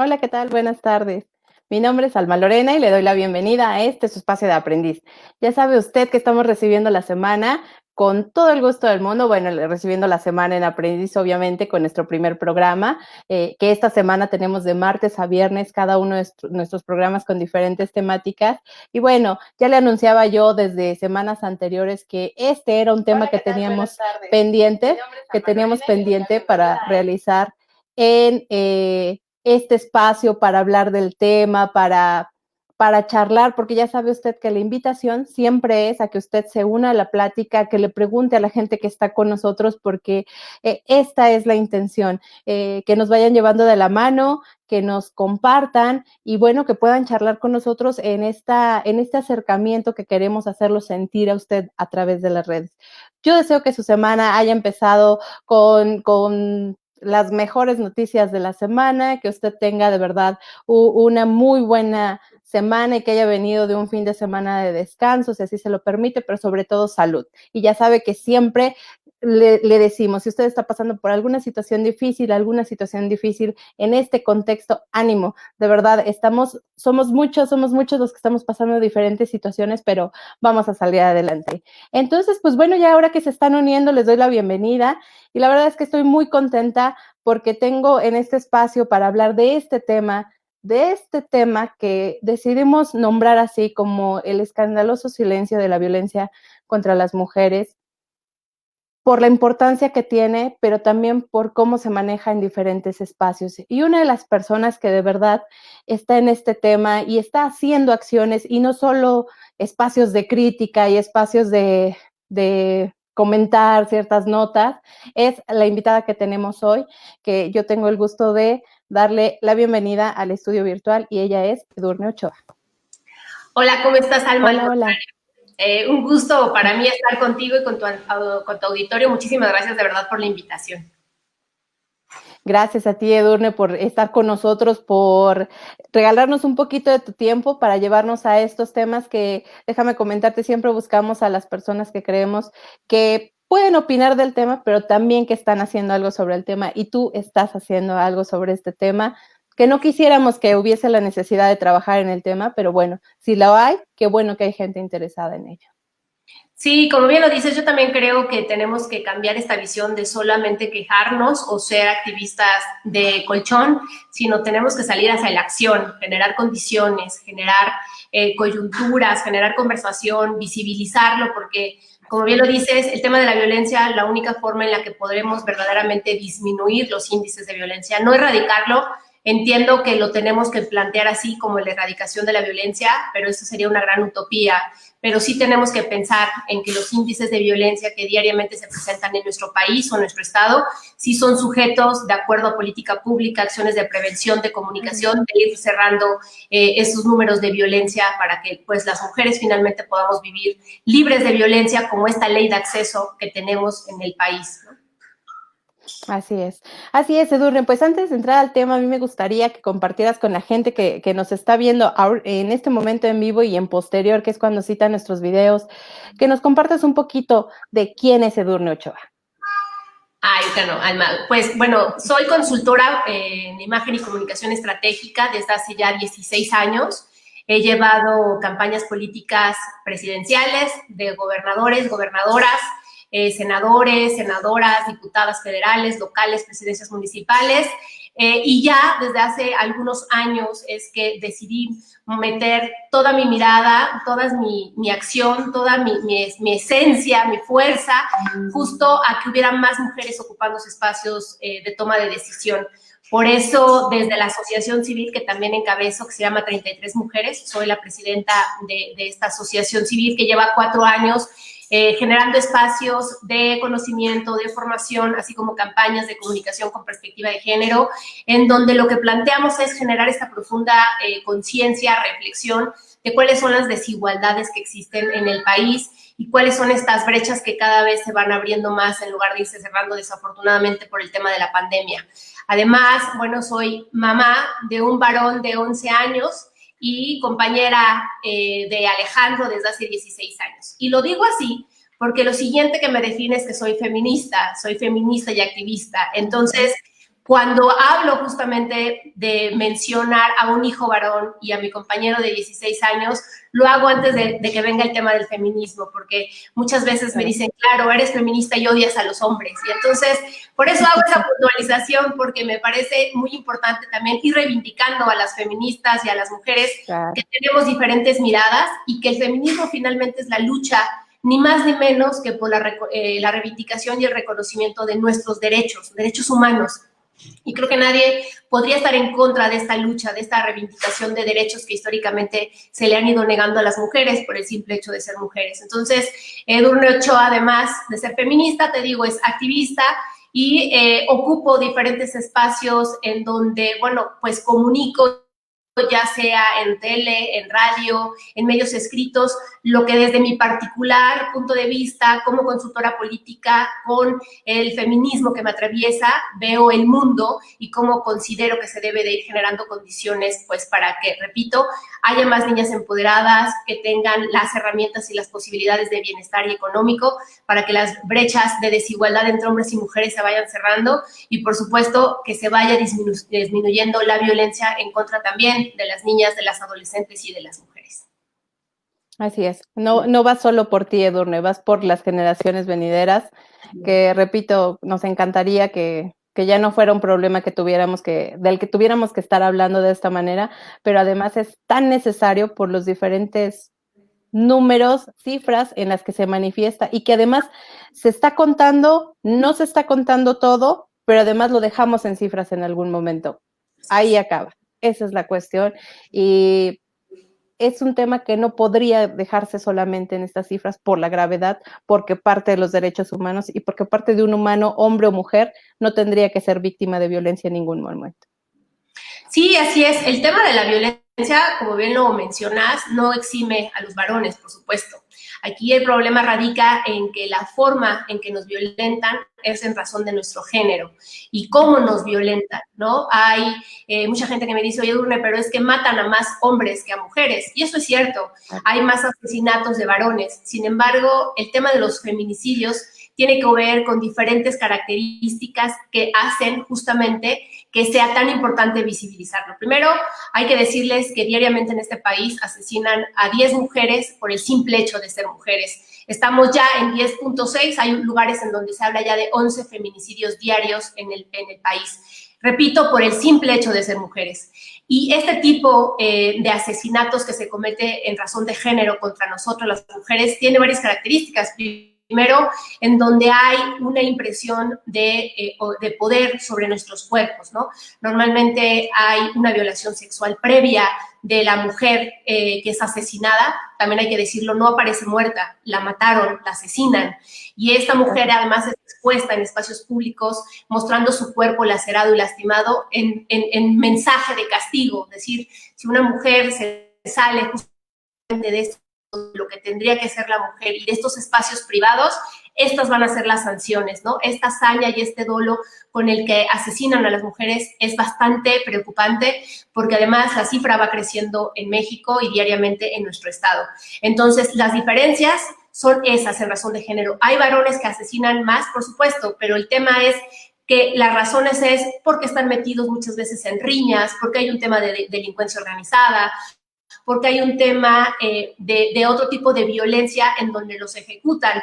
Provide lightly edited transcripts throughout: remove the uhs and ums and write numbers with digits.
Hola, ¿qué tal? Buenas tardes. Mi nombre es Alma Lorena y le doy la bienvenida a este su espacio de aprendiz. Ya sabe usted que estamos recibiendo la semana con todo el gusto del mundo, bueno, recibiendo la semana en aprendiz, obviamente, con nuestro primer programa, que esta semana tenemos de martes a viernes cada uno de nuestros programas con diferentes temáticas. Y bueno, ya le anunciaba yo desde semanas anteriores que este era un tema que teníamos pendiente, para realizar en este espacio para hablar del tema, para charlar, porque ya sabe usted que la invitación siempre es a que usted se una a la plática, que le pregunte a la gente que está con nosotros, porque esta es la intención, que nos vayan llevando de la mano, que nos compartan y bueno, que puedan charlar con nosotros en este acercamiento que queremos hacerlo sentir a usted a través de las redes. Yo deseo que su semana haya empezado con las mejores noticias de la semana, que usted tenga de verdad una muy buena semana y que haya venido de un fin de semana de descanso, si así se lo permite, pero sobre todo salud. Y ya sabe que siempre le decimos, si usted está pasando por alguna situación difícil en este contexto, ánimo, de verdad, somos muchos los que estamos pasando diferentes situaciones, pero vamos a salir adelante. Entonces, pues bueno, ya ahora que se están uniendo, les doy la bienvenida y la verdad es que estoy muy contenta porque tengo en este espacio para hablar de este tema que decidimos nombrar así como el escandaloso silencio de la violencia contra las mujeres, por la importancia que tiene, pero también por cómo se maneja en diferentes espacios. Y una de las personas que de verdad está en este tema y está haciendo acciones y no solo espacios de crítica y espacios de comentar ciertas notas, es la invitada que tenemos hoy, que yo tengo el gusto de darle la bienvenida al estudio virtual y ella es Edurne Ochoa. Hola, ¿cómo estás, Alma? Hola, hola. Un gusto para mí estar contigo y con tu auditorio. Muchísimas gracias de verdad por la invitación. Gracias a ti, Edurne, por estar con nosotros, por regalarnos un poquito de tu tiempo para llevarnos a estos temas que, déjame comentarte, siempre buscamos a las personas que creemos que pueden opinar del tema, pero también que están haciendo algo sobre el tema y tú estás haciendo algo sobre este tema, que no quisiéramos que hubiese la necesidad de trabajar en el tema, pero bueno, si lo hay, qué bueno que hay gente interesada en ello. Sí, como bien lo dices, yo también creo que tenemos que cambiar esta visión de solamente quejarnos o ser activistas de colchón, sino tenemos que salir hacia la acción, generar condiciones, generar coyunturas, generar conversación, visibilizarlo, porque como bien lo dices, el tema de la violencia, la única forma en la que podremos verdaderamente disminuir los índices de violencia, no erradicarlo. Entiendo que lo tenemos que plantear así como la erradicación de la violencia, pero eso sería una gran utopía. Pero sí tenemos que pensar en que los índices de violencia que diariamente se presentan en nuestro país o en nuestro estado sí son sujetos, de acuerdo a política pública, acciones de prevención, de comunicación, de ir cerrando esos números de violencia para que pues las mujeres finalmente podamos vivir libres de violencia como esta ley de acceso que tenemos en el país, ¿no? Así es, Edurne. Pues antes de entrar al tema, a mí me gustaría que compartieras con la gente que nos está viendo en este momento en vivo y en posterior, que es cuando citan nuestros videos, que nos compartas un poquito de quién es Edurne Ochoa. Ay, no, Alma. Pues bueno, soy consultora en imagen y comunicación estratégica desde hace ya 16 años. He llevado campañas políticas presidenciales de gobernadores, gobernadoras, senadores, senadoras, diputadas federales, locales, presidencias municipales. Y ya desde hace algunos años es que decidí meter toda mi mirada, toda mi acción, toda mi esencia, mi fuerza, justo a que hubiera más mujeres ocupando espacios de toma de decisión. Por eso, desde la asociación civil que también encabezo, que se llama 33 Mujeres, soy la presidenta de esta asociación civil que lleva 4 años generando espacios de conocimiento, de formación, así como campañas de comunicación con perspectiva de género, en donde lo que planteamos es generar esta profunda conciencia, reflexión de cuáles son las desigualdades que existen en el país y cuáles son estas brechas que cada vez se van abriendo más en lugar de irse cerrando desafortunadamente por el tema de la pandemia. Además, bueno, soy mamá de un varón de 11 años y compañera de Alejandro desde hace 16 años. Y lo digo así porque lo siguiente que me define es que soy feminista y activista. Entonces, Cuando hablo justamente de mencionar a un hijo varón y a mi compañero de 16 años, lo hago antes de que venga el tema del feminismo, porque muchas veces me dicen, claro, eres feminista y odias a los hombres. Y entonces, por eso hago esa puntualización, porque me parece muy importante también ir reivindicando a las feministas y a las mujeres que tenemos diferentes miradas y que el feminismo finalmente es la lucha ni más ni menos que por la reivindicación y el reconocimiento de nuestros derechos humanos. Y creo que nadie podría estar en contra de esta lucha, de esta reivindicación de derechos que históricamente se le han ido negando a las mujeres por el simple hecho de ser mujeres. Entonces, Edurne Ochoa, además de ser feminista, te digo, es activista y ocupo diferentes espacios en donde, bueno, pues comunico, ya sea en tele, en radio, en medios escritos, lo que desde mi particular punto de vista como consultora política con el feminismo que me atraviesa, veo el mundo y cómo considero que se debe de ir generando condiciones pues para que, repito, haya más niñas empoderadas, que tengan las herramientas y las posibilidades de bienestar y económico, para que las brechas de desigualdad entre hombres y mujeres se vayan cerrando y, por supuesto, que se vaya disminuyendo la violencia en contra también de las niñas, de las adolescentes y de las mujeres. Así es. No vas solo por ti, Edurne, vas por las generaciones venideras, que, repito, nos encantaría que ya no fuera un problema del que tuviéramos que estar hablando de esta manera, pero además es tan necesario por los diferentes números, cifras en las que se manifiesta y que además no se está contando todo, pero además lo dejamos en cifras en algún momento. Ahí acaba. Esa es la cuestión. Y es un tema que no podría dejarse solamente en estas cifras por la gravedad, porque parte de los derechos humanos y porque parte de un humano, hombre o mujer, no tendría que ser víctima de violencia en ningún momento. Sí, así es. El tema de la violencia, como bien lo mencionas, no exime a los varones, por supuesto. Aquí el problema radica en que la forma en que nos violentan es en razón de nuestro género y cómo nos violentan, ¿no? Hay mucha gente que me dice, oye, Edurne, pero es que matan a más hombres que a mujeres. Y eso es cierto. Hay más asesinatos de varones. Sin embargo, el tema de los feminicidios tiene que ver con diferentes características que hacen justamente que sea tan importante visibilizarlo. Primero, hay que decirles que diariamente en este país asesinan a 10 mujeres por el simple hecho de ser mujeres. Estamos ya en 10.6, hay lugares en donde se habla ya de 11 feminicidios diarios en el país. Repito, por el simple hecho de ser mujeres. Y este tipo de asesinatos que se comete en razón de género contra nosotros, las mujeres, tiene varias características. Primero, en donde hay una impresión de poder sobre nuestros cuerpos, ¿no? Normalmente hay una violación sexual previa de la mujer que es asesinada, también hay que decirlo, no aparece muerta, la mataron, la asesinan. Y esta mujer además es expuesta en espacios públicos mostrando su cuerpo lacerado y lastimado en mensaje de castigo. Es decir, si una mujer se sale justamente de esto, lo que tendría que ser la mujer y de estos espacios privados, estas van a ser las sanciones, ¿no? Esta hazaña y este dolo con el que asesinan a las mujeres es bastante preocupante porque además la cifra va creciendo en México y diariamente en nuestro estado. Entonces, las diferencias son esas en razón de género. Hay varones que asesinan más, por supuesto, pero el tema es que las razones es porque están metidos muchas veces en riñas, porque hay un tema de delincuencia organizada, porque hay un tema de otro tipo de violencia en donde los ejecutan.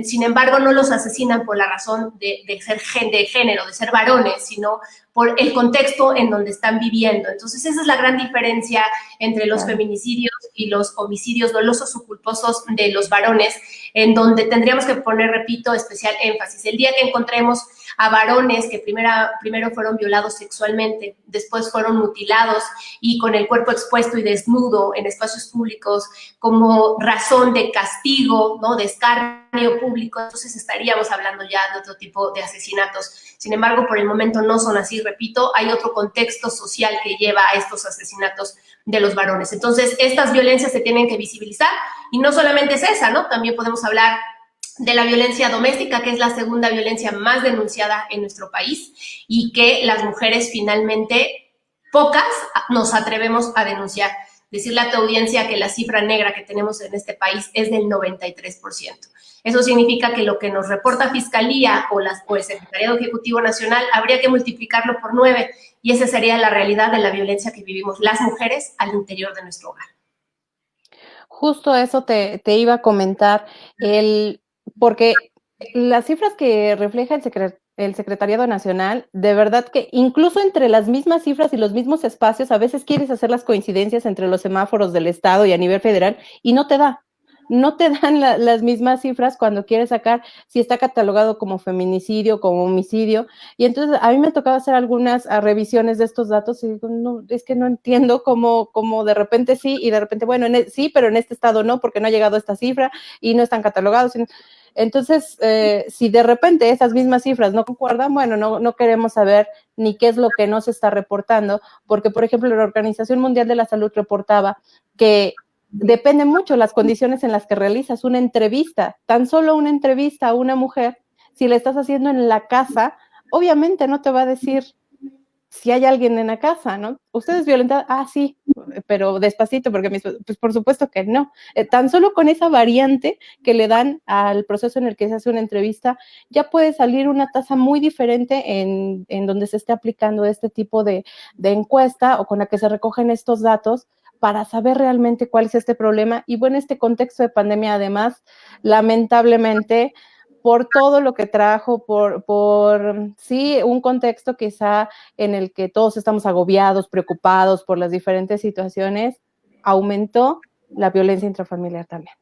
Sin embargo, no los asesinan por la razón de ser de género, de ser varones, sino por el contexto en donde están viviendo. Entonces, esa es la gran diferencia entre los feminicidios y los homicidios dolosos o culposos de los varones, en donde tendríamos que poner, repito, especial énfasis. El día que encontremos a varones que primero fueron violados sexualmente, después fueron mutilados y con el cuerpo expuesto y desnudo en espacios públicos como razón de castigo, ¿no? De escarnio público, entonces estaríamos hablando ya de otro tipo de asesinatos. Sin embargo, por el momento no son así, repito, hay otro contexto social que lleva a estos asesinatos de los varones. Entonces, estas violencias se tienen que visibilizar y no solamente es esa, ¿no? También podemos hablar de la violencia doméstica, que es la segunda violencia más denunciada en nuestro país y que las mujeres finalmente, pocas, nos atrevemos a denunciar. decirle a tu audiencia que la cifra negra que tenemos en este país es del 93%. Eso significa que lo que nos reporta Fiscalía o el Secretariado Ejecutivo Nacional habría que multiplicarlo por 9, y esa sería la realidad de la violencia que vivimos las mujeres al interior de nuestro hogar. Justo eso te iba a comentar, porque las cifras que refleja el Secretariado Nacional, de verdad que incluso entre las mismas cifras y los mismos espacios, a veces quieres hacer las coincidencias entre los semáforos del Estado y a nivel federal y no te da. No te dan las mismas cifras cuando quieres sacar si está catalogado como feminicidio, como homicidio. Y entonces a mí me tocaba hacer algunas revisiones de estos datos y digo, no, es que no entiendo cómo de repente sí y de repente, bueno, sí, pero en este estado no, porque no ha llegado esta cifra y no están catalogados. Entonces, si de repente esas mismas cifras no concuerdan, bueno, no queremos saber ni qué es lo que no se está reportando, porque, por ejemplo, la Organización Mundial de la Salud reportaba que depende mucho las condiciones en las que realizas una entrevista, tan solo una entrevista a una mujer, si la estás haciendo en la casa, obviamente no te va a decir si hay alguien en la casa, ¿no? ¿Usted es violentada? Ah, sí, pero despacito, porque pues por supuesto que no. Tan solo con esa variante que le dan al proceso en el que se hace una entrevista, ya puede salir una tasa muy diferente en donde se esté aplicando este tipo de encuesta o con la que se recogen estos datos para saber realmente cuál es este problema. Y bueno, este contexto de pandemia, además, lamentablemente, por todo lo que trajo, por sí, un contexto quizá en el que todos estamos agobiados, preocupados por las diferentes situaciones, aumentó la violencia intrafamiliar también.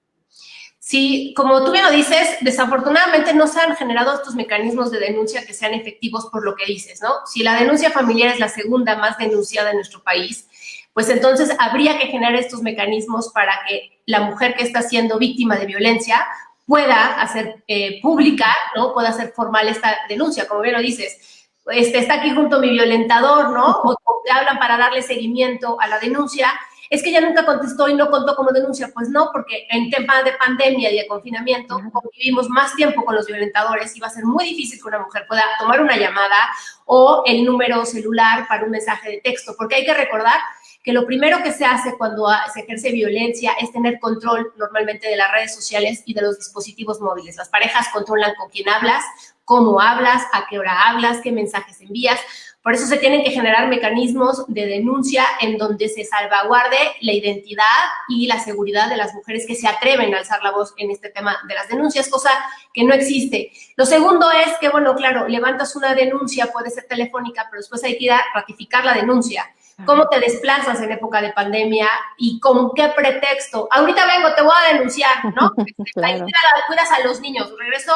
Sí, como tú bien lo dices, desafortunadamente no se han generado estos mecanismos de denuncia que sean efectivos por lo que dices, ¿no? Si la denuncia familiar es la segunda más denunciada en nuestro país, pues entonces habría que generar estos mecanismos para que la mujer que está siendo víctima de violencia pueda hacer pública, ¿no? Pueda hacer formal esta denuncia, como bien lo dices. Está aquí junto mi violentador, ¿no? O te hablan para darle seguimiento a la denuncia. Es que ella nunca contestó y no contó como denuncia. Pues no, porque en temas de pandemia y de confinamiento convivimos más tiempo con los violentadores y va a ser muy difícil que una mujer pueda tomar una llamada o el número celular para un mensaje de texto, porque hay que recordar que lo primero que se hace cuando se ejerce violencia es tener control normalmente de las redes sociales y de los dispositivos móviles. Las parejas controlan con quién hablas, cómo hablas, a qué hora hablas, qué mensajes envías. Por eso se tienen que generar mecanismos de denuncia en donde se salvaguarde la identidad y la seguridad de las mujeres que se atreven a alzar la voz en este tema de las denuncias, cosa que no existe. Lo segundo es que, bueno, claro, levantas una denuncia, puede ser telefónica, pero después hay que ir a ratificar la denuncia. ¿Cómo te desplazas en época de pandemia y con qué pretexto? Ahorita vengo, te voy a denunciar, ¿no? Claro. Ahí cuidas a los niños. Regreso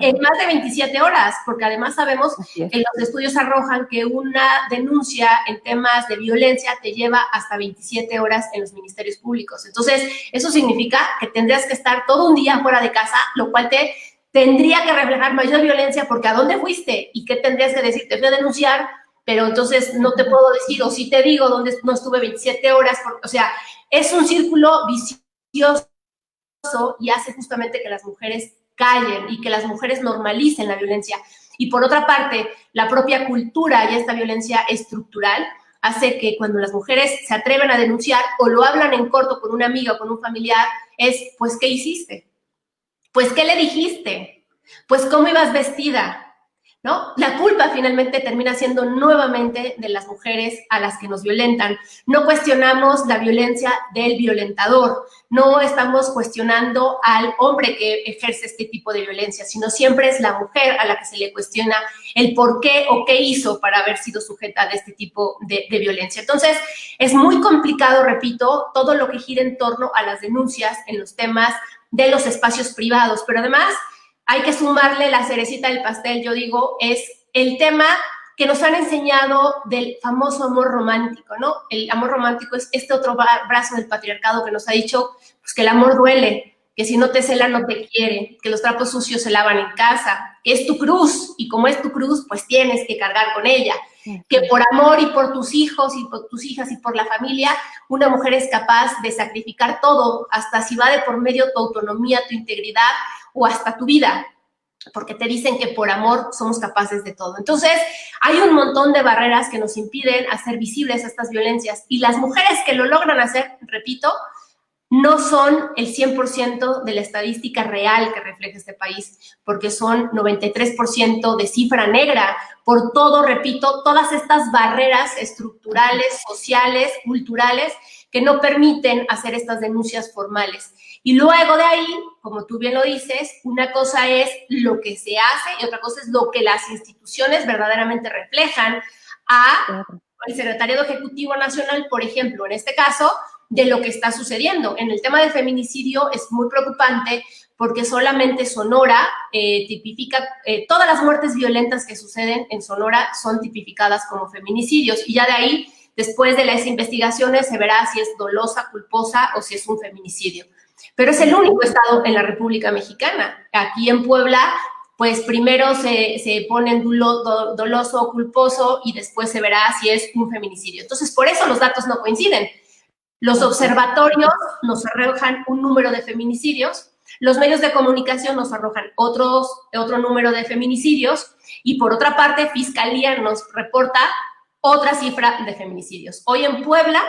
en más de 27 horas, porque además sabemos que los estudios arrojan que una denuncia en temas de violencia te lleva hasta 27 horas en los ministerios públicos. Entonces, eso significa que tendrías que estar todo un día fuera de casa, lo cual te tendría que reflejar mayor violencia, porque ¿a dónde fuiste? ¿Y qué tendrías que decir? Te fui a denunciar, pero entonces no te puedo decir, o si te digo dónde no estuve 27 horas, porque, o sea, es un círculo vicioso y hace justamente que las mujeres callen y que las mujeres normalicen la violencia. Y por otra parte, la propia cultura y esta violencia estructural hace que cuando las mujeres se atreven a denunciar o lo hablan en corto con una amiga o con un familiar, es, pues, ¿qué hiciste? Pues, ¿qué le dijiste? Pues, ¿cómo ibas vestida? ¿No? La culpa finalmente termina siendo nuevamente de las mujeres a las que nos violentan. No cuestionamos la violencia del violentador, no estamos cuestionando al hombre que ejerce este tipo de violencia, sino siempre es la mujer a la que se le cuestiona el por qué o qué hizo para haber sido sujeta de este tipo de violencia. Entonces, es muy complicado, repito, todo lo que gira en torno a las denuncias en los temas de los espacios privados, pero además hay que sumarle la cerecita del pastel, yo digo, es el tema que nos han enseñado del famoso amor romántico, ¿no? El amor romántico es este otro brazo del patriarcado que nos ha dicho pues, que el amor duele, que si no te cela no te quiere, que los trapos sucios se lavan en casa, que es tu cruz y como es tu cruz, pues tienes que cargar con ella, que por amor y por tus hijos y por tus hijas y por la familia, una mujer es capaz de sacrificar todo, hasta si va de por medio tu autonomía, tu integridad o hasta tu vida. porque te dicen que por amor somos capaces de todo. Entonces, hay un montón de barreras que nos impiden hacer visibles estas violencias, y las mujeres que lo logran hacer, repito, no son el 100% de la estadística real que refleja este país, porque son 93% de cifra negra, por todo, repito, todas estas barreras estructurales, sociales, culturales, que no permiten hacer estas denuncias formales. Y luego de ahí, como tú bien lo dices, una cosa es lo que se hace y otra cosa es lo que las instituciones verdaderamente reflejan al Secretariado Ejecutivo Nacional, por ejemplo, en este caso, de lo que está sucediendo. En el tema de feminicidio es muy preocupante porque solamente Sonora tipifica, todas las muertes violentas que suceden en Sonora son tipificadas como feminicidios, y ya de ahí, después de las investigaciones, se verá si es dolosa, culposa o si es un feminicidio. Pero es el único estado en la República Mexicana. Aquí en Puebla, pues primero se ponen doloso o culposo y después se verá si es un feminicidio. Entonces, por eso los datos no coinciden. Los observatorios nos arrojan un número de feminicidios, los medios de comunicación nos arrojan otro número de feminicidios, y por otra parte, Fiscalía nos reporta otra cifra de feminicidios. Hoy en Puebla,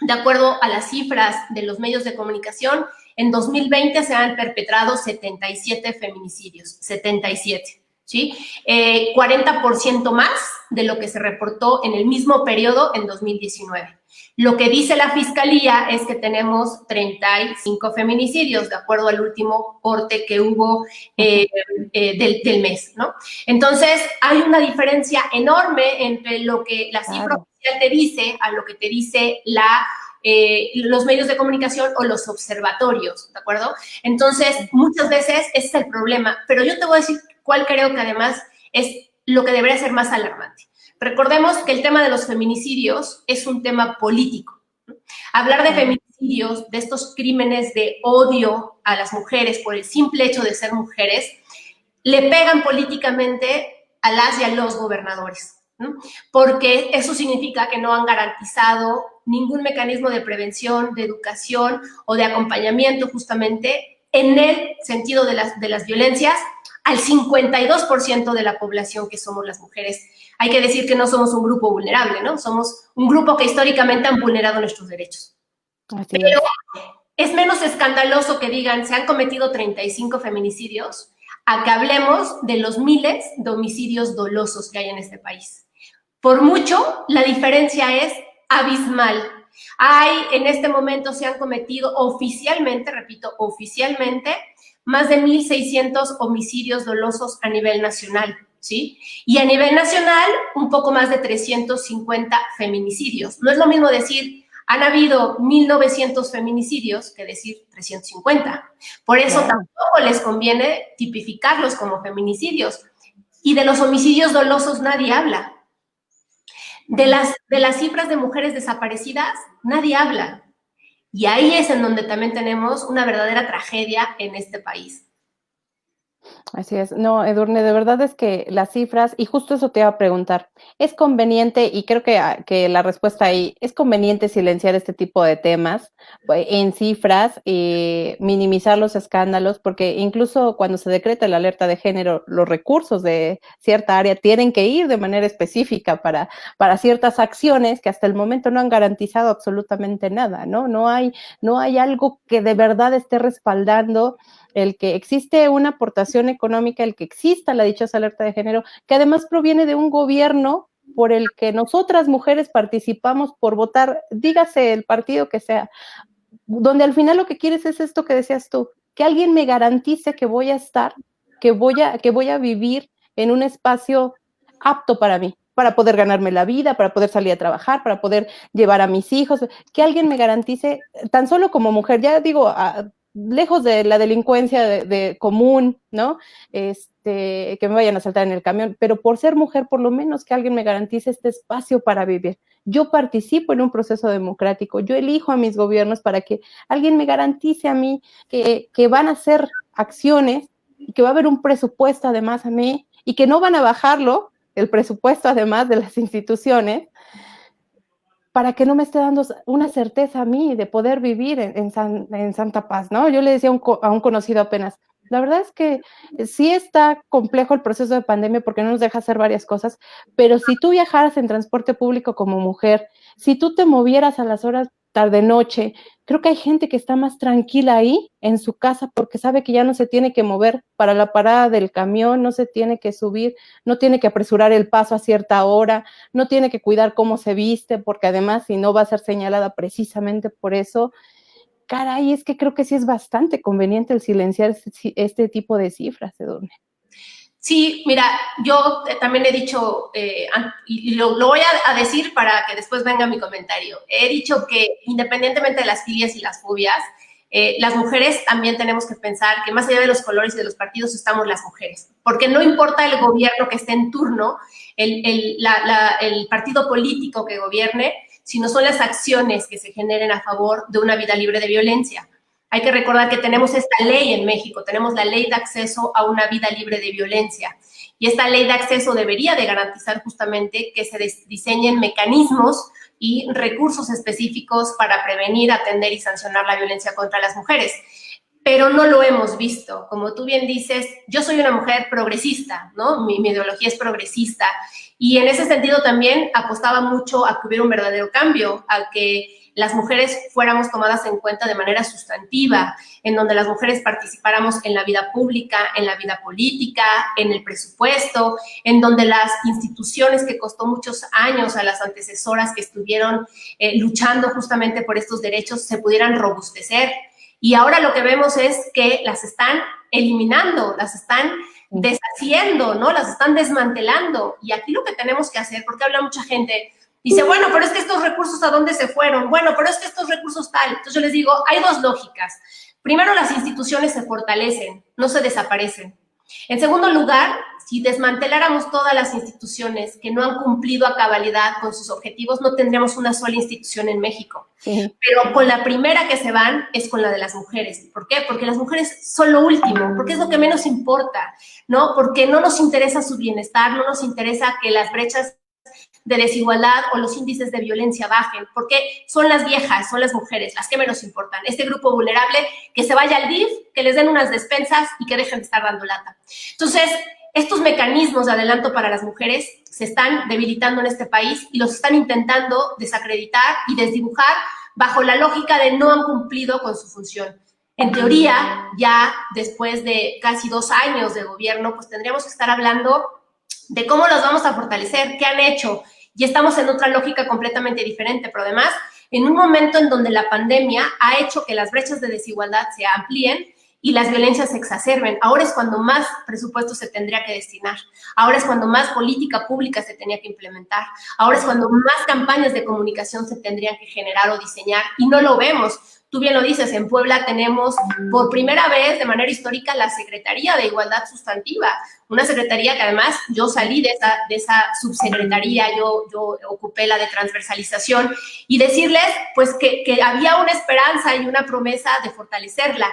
de acuerdo a las cifras de los medios de comunicación, en 2020 se han perpetrado 77 feminicidios, 77. ¿Sí? 40% más de lo que se reportó en el mismo periodo en 2019. Lo que dice la Fiscalía es que tenemos 35 feminicidios, de acuerdo al último corte que hubo del mes, ¿no? Entonces, hay una diferencia enorme entre lo que la cifra oficial te dice a lo que te dice los medios de comunicación o los observatorios, ¿de acuerdo? Entonces, muchas veces ese es el problema, pero yo te voy a decir cuál creo que además es lo que debería ser más alarmante. Recordemos que el tema de los feminicidios es un tema político. Hablar de feminicidios, de estos crímenes de odio a las mujeres por el simple hecho de ser mujeres, le pegan políticamente a las y a los gobernadores, ¿no? Porque eso significa que no han garantizado ningún mecanismo de prevención, de educación o de acompañamiento justamente en el sentido de las violencias al 52% de la población que somos las mujeres. Hay que decir que no somos un grupo vulnerable, ¿no? Somos un grupo que históricamente han vulnerado nuestros derechos. Pero es menos escandaloso que digan se han cometido 35 feminicidios a que hablemos de los miles de homicidios dolosos que hay en este país. Por mucho, la diferencia es abismal. En este momento se han cometido oficialmente, repito, oficialmente, más de 1,600 homicidios dolosos a nivel nacional, ¿sí? Y a nivel nacional, un poco más de 350 feminicidios. No es lo mismo decir, han habido 1,900 feminicidios que decir 350. Por eso tampoco les conviene tipificarlos como feminicidios. Y de los homicidios dolosos nadie habla. De las cifras de mujeres desaparecidas, nadie habla. Y ahí es en donde también tenemos una verdadera tragedia en este país. Así es. No, Edurne, de verdad es que las cifras, y justo eso te iba a preguntar, ¿es conveniente, y creo que la respuesta ahí, es conveniente silenciar este tipo de temas en cifras, minimizar los escándalos? Porque incluso cuando se decreta la alerta de género, los recursos de cierta área tienen que ir de manera específica para ciertas acciones que hasta el momento no han garantizado absolutamente nada, ¿no? No hay algo que de verdad esté respaldando el que existe una aportación económica, el que exista la dichosa alerta de género, que además proviene de un gobierno por el que nosotras mujeres participamos por votar, dígase el partido que sea, donde al final lo que quieres es esto que decías tú, que alguien me garantice que voy a estar, que voy a vivir en un espacio apto para mí, para poder ganarme la vida, para poder salir a trabajar, para poder llevar a mis hijos, que alguien me garantice, tan solo como mujer, ya digo, lejos de la delincuencia de común, ¿no? Que me vayan a asaltar en el camión, pero por ser mujer, por lo menos que alguien me garantice este espacio para vivir. Yo participo en un proceso democrático, yo elijo a mis gobiernos para que alguien me garantice a mí que van a hacer acciones y que va a haber un presupuesto además a mí y que no van a bajarlo, el presupuesto además de las instituciones, para que no me esté dando una certeza a mí de poder vivir en Santa Paz, ¿no? Yo le decía a un conocido apenas, La verdad es que sí está complejo el proceso de pandemia porque no nos deja hacer varias cosas, pero si tú viajaras en transporte público como mujer, si tú te movieras a las horas tarde-noche, creo que hay gente que está más tranquila ahí en su casa porque sabe que ya no se tiene que mover para la parada del camión, no se tiene que subir, no tiene que apresurar el paso a cierta hora, no tiene que cuidar cómo se viste, porque además si no va a ser señalada precisamente por eso. Caray, es que creo que sí es bastante conveniente el silenciar este tipo de cifras, Edurne. Sí, mira, yo también he dicho, y lo voy a decir para que después venga mi comentario, he dicho que independientemente de las filias y las fobias, las mujeres también tenemos que pensar que más allá de los colores y de los partidos estamos las mujeres, porque no importa el gobierno que esté en turno, el partido político que gobierne, sino son las acciones que se generen a favor de una vida libre de violencia. Hay que recordar que tenemos esta ley en México, tenemos la ley de acceso a una vida libre de violencia. Y esta ley de acceso debería de garantizar justamente que se diseñen mecanismos y recursos específicos para prevenir, atender y sancionar la violencia contra las mujeres. Pero no lo hemos visto. Como tú bien dices, yo soy una mujer progresista, ¿no? Mi ideología es progresista. Y en ese sentido también apostaba mucho a que hubiera un verdadero cambio, a que las mujeres fuéramos tomadas en cuenta de manera sustantiva, en donde las mujeres participáramos en la vida pública, en la vida política, en el presupuesto, en donde las instituciones que costó muchos años a las antecesoras que estuvieron luchando justamente por estos derechos se pudieran robustecer. Y ahora lo que vemos es que las están eliminando, las están deshaciendo, ¿no? Las están desmantelando. Y aquí lo que tenemos que hacer, porque habla mucha gente, dice, bueno, pero es que estos recursos, ¿a dónde se fueron? Bueno, pero es que estos recursos tal. Entonces yo les digo, hay dos lógicas. Primero, las instituciones se fortalecen, no se desaparecen. En segundo lugar, si desmanteláramos todas las instituciones que no han cumplido a cabalidad con sus objetivos, no tendríamos una sola institución en México. Sí. Pero con la primera que se van es con la de las mujeres. ¿Por qué? Porque las mujeres son lo último, porque es lo que menos importa, ¿no? Porque no nos interesa su bienestar, no nos interesa que las brechas de desigualdad o los índices de violencia bajen, porque son las viejas, son las mujeres, las que menos importan. Este grupo vulnerable, que se vaya al DIF, que les den unas despensas y que dejen de estar dando lata. Entonces, estos mecanismos de adelanto para las mujeres se están debilitando en este país y los están intentando desacreditar y desdibujar bajo la lógica de no han cumplido con su función. En teoría, ya después de casi 2 años de gobierno, pues tendríamos que estar hablando de cómo los vamos a fortalecer, qué han hecho, y estamos en otra lógica completamente diferente, pero además en un momento en donde la pandemia ha hecho que las brechas de desigualdad se amplíen y las violencias se exacerben. Ahora es cuando más presupuesto se tendría que destinar, ahora es cuando más política pública se tenía que implementar, ahora es cuando más campañas de comunicación se tendrían que generar o diseñar, y no lo vemos. Tú bien lo dices, en Puebla tenemos por primera vez de manera histórica la Secretaría de Igualdad Sustantiva, una secretaría que además yo salí de esa subsecretaría, yo ocupé la de transversalización, y decirles pues que había una esperanza y una promesa de fortalecerla.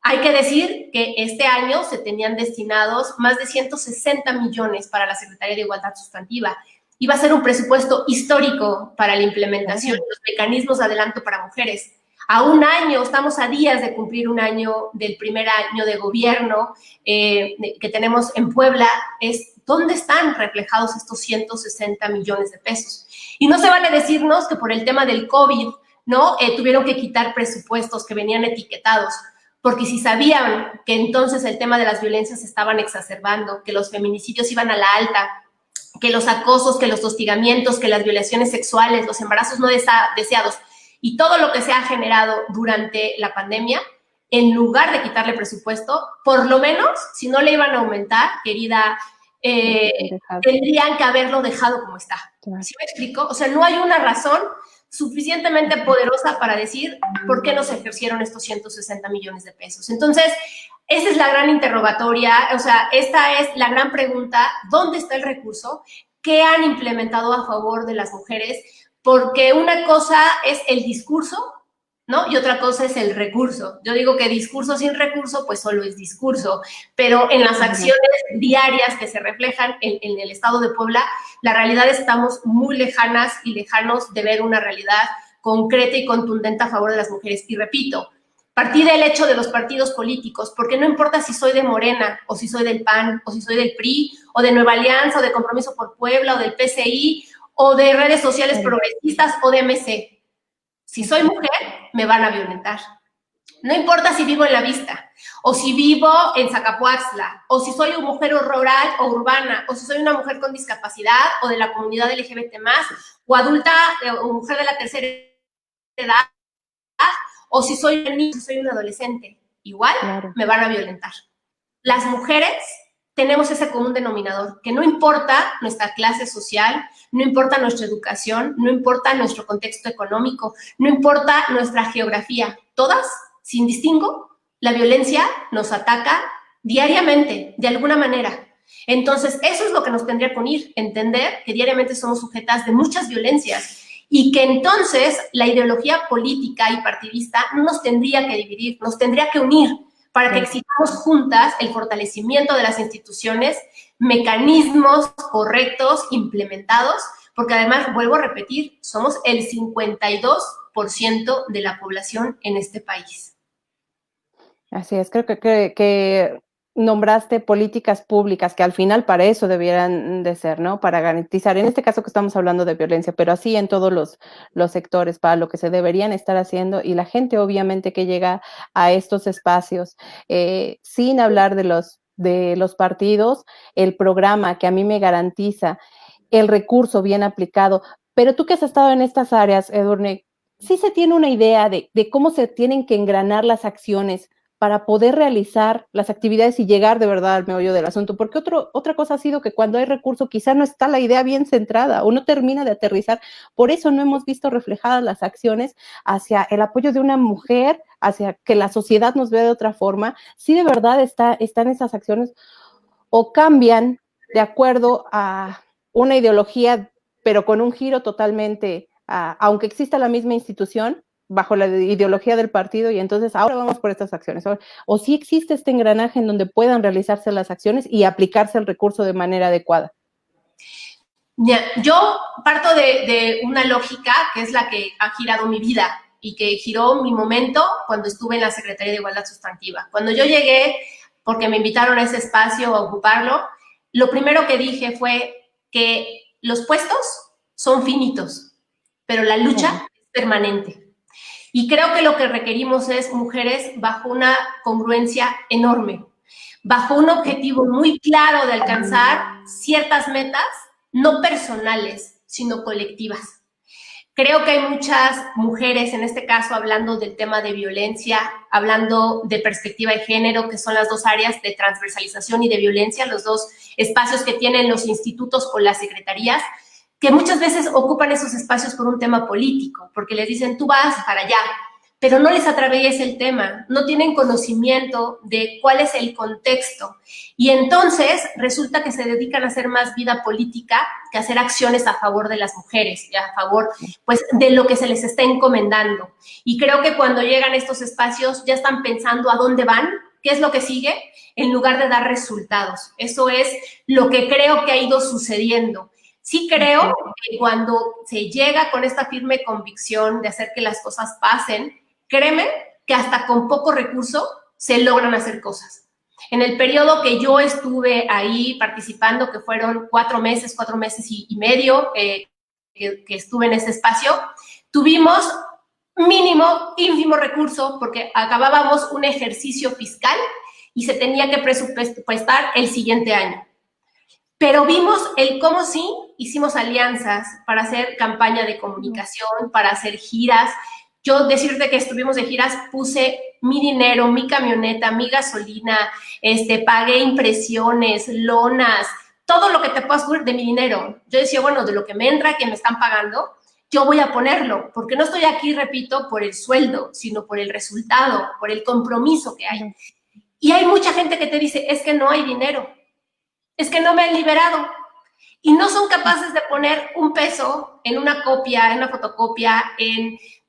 Hay que decir que este año se tenían destinados más de 160 millones para la Secretaría de Igualdad Sustantiva. Iba a ser un presupuesto histórico para la implementación de los mecanismos de adelanto para mujeres. A un año, estamos a días de cumplir un año del primer año de gobierno que tenemos en Puebla, es dónde están reflejados estos 160 millones de pesos. Y no se vale decirnos que por el tema del COVID, ¿no? Tuvieron que quitar presupuestos que venían etiquetados, porque si sabían que entonces el tema de las violencias se estaban exacerbando, que los feminicidios iban a la alta, que los acosos, que los hostigamientos, que las violaciones sexuales, los embarazos no deseados, y todo lo que se ha generado durante la pandemia, en lugar de quitarle presupuesto, por lo menos, si no le iban a aumentar, querida, tendrían que haberlo dejado como está. ¿Sí me explico? O sea, no hay una razón suficientemente poderosa para decir por qué no se ejercieron estos 160 millones de pesos. Entonces, esa es la gran interrogatoria, o sea, esta es la gran pregunta, ¿dónde está el recurso? ¿Qué han implementado a favor de las mujeres? Porque una cosa es el discurso, ¿no? Y otra cosa es el recurso. Yo digo que discurso sin recurso, pues solo es discurso, pero en las acciones diarias que se reflejan en el estado de Puebla, la realidad estamos muy lejanas y lejanos de ver una realidad concreta y contundente a favor de las mujeres. Y repito, Partí del hecho de los partidos políticos, porque no importa si soy de Morena, o si soy del PAN, o si soy del PRI, o de Nueva Alianza, o de Compromiso por Puebla, o del PCI, o de redes sociales progresistas, o de MC. Si soy mujer, me van a violentar. No importa si vivo en La Vista, o si vivo en Zacapuaxtla, o si soy una mujer rural o urbana, o si soy una mujer con discapacidad, o de la comunidad LGBT+, o adulta, o mujer de la tercera edad, o si soy un niño, si soy un adolescente, igual me van a violentar. Las mujeres tenemos ese común denominador, que no importa nuestra clase social, no importa nuestra educación, no importa nuestro contexto económico, no importa nuestra geografía, todas, sin distingo, la violencia nos ataca diariamente, de alguna manera. Entonces, eso es lo que nos tendría que unir, entender que diariamente somos sujetas de muchas violencias y que entonces la ideología política y partidista no nos tendría que dividir, nos tendría que unir para que exijamos juntas el fortalecimiento de las instituciones, mecanismos correctos, implementados, porque además, vuelvo a repetir, somos el 52% de la población en este país. Así es, creo que nombraste políticas públicas que al final para eso debieran de ser, ¿no? Para garantizar, en este caso que estamos hablando de violencia, pero así en todos los sectores, para lo que se deberían estar haciendo y la gente obviamente que llega a estos espacios, sin hablar de los partidos, el programa que a mí me garantiza el recurso bien aplicado, pero tú que has estado en estas áreas, Edurne, ¿sí se tiene una idea de cómo se tienen que engranar las acciones para poder realizar las actividades y llegar de verdad al meollo del asunto? Porque otra cosa ha sido que cuando hay recurso quizá no está la idea bien centrada o no termina de aterrizar. Por eso no hemos visto reflejadas las acciones hacia el apoyo de una mujer, hacia que la sociedad nos vea de otra forma. Si de verdad están esas acciones o cambian de acuerdo a una ideología, pero con un giro totalmente, aunque exista la misma institución, bajo la ideología del partido, y entonces ahora vamos por estas acciones. O sí existe este engranaje en donde puedan realizarse las acciones y aplicarse el recurso de manera adecuada. Yo parto de una lógica que es la que ha girado mi vida y que giró mi momento cuando estuve en la Secretaría de Igualdad Sustantiva. Cuando yo llegué, porque me invitaron a ese espacio a ocuparlo, lo primero que dije fue que los puestos son finitos, pero la lucha es permanente. Y creo que lo que requerimos es mujeres bajo una congruencia enorme, bajo un objetivo muy claro de alcanzar ciertas metas, no personales, sino colectivas. Creo que hay muchas mujeres, en este caso, hablando del tema de violencia, hablando de perspectiva de género, que son las dos áreas de transversalización y de violencia, los dos espacios que tienen los institutos con las secretarías, que muchas veces ocupan esos espacios por un tema político, porque les dicen, tú vas para allá, pero no les atraviesa el tema, no tienen conocimiento de cuál es el contexto. Y entonces resulta que se dedican a hacer más vida política que a hacer acciones a favor de las mujeres, y a favor, pues, de lo que se les está encomendando. Y creo que cuando llegan a estos espacios ya están pensando a dónde van, qué es lo que sigue, en lugar de dar resultados. Eso es lo que creo que ha ido sucediendo. Sí creo que cuando se llega con esta firme convicción de hacer que las cosas pasen, créeme que hasta con poco recurso se logran hacer cosas. En el periodo que yo estuve ahí participando, que fueron 4 meses y medio que estuve en ese espacio, tuvimos mínimo, ínfimo recurso porque acabábamos un ejercicio fiscal y se tenía que presupuestar el siguiente año. Pero vimos el cómo sí, hicimos alianzas para hacer campaña de comunicación, para hacer giras. Yo decirte que estuvimos de giras, puse mi dinero, mi camioneta, mi gasolina, pagué impresiones, lonas, todo lo que te puedas ocurrir de mi dinero. Yo decía, bueno, de lo que me entra, que me están pagando, yo voy a ponerlo, porque no estoy aquí, repito, por el sueldo, sino por el resultado, por el compromiso que hay. Y hay mucha gente que te dice, es que no hay dinero. Es que no me han liberado y no son capaces de poner un peso en una copia, en una fotocopia,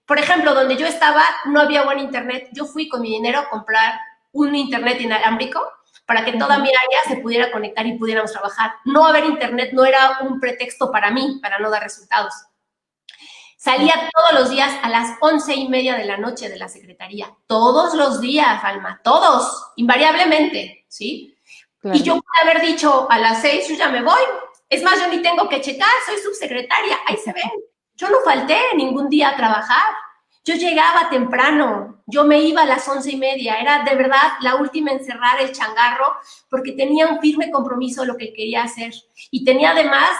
por ejemplo, donde yo estaba no había buen internet, yo fui con mi dinero a comprar un internet inalámbrico para que toda mi área se pudiera conectar y pudiéramos trabajar. No haber internet no era un pretexto para mí, para no dar resultados. Salía todos los días a las 11:30 de la noche de la secretaría. Todos los días, Alma, todos, invariablemente, ¿sí? Claro. Y yo pude haber dicho a las 6, yo ya me voy. Es más, yo ni tengo que checar, soy subsecretaria, ahí se ven. Yo no falté ningún día a trabajar. Yo llegaba temprano, yo me iba a las 11:30, era de verdad la última en cerrar el changarro porque tenía un firme compromiso de lo que quería hacer y tenía además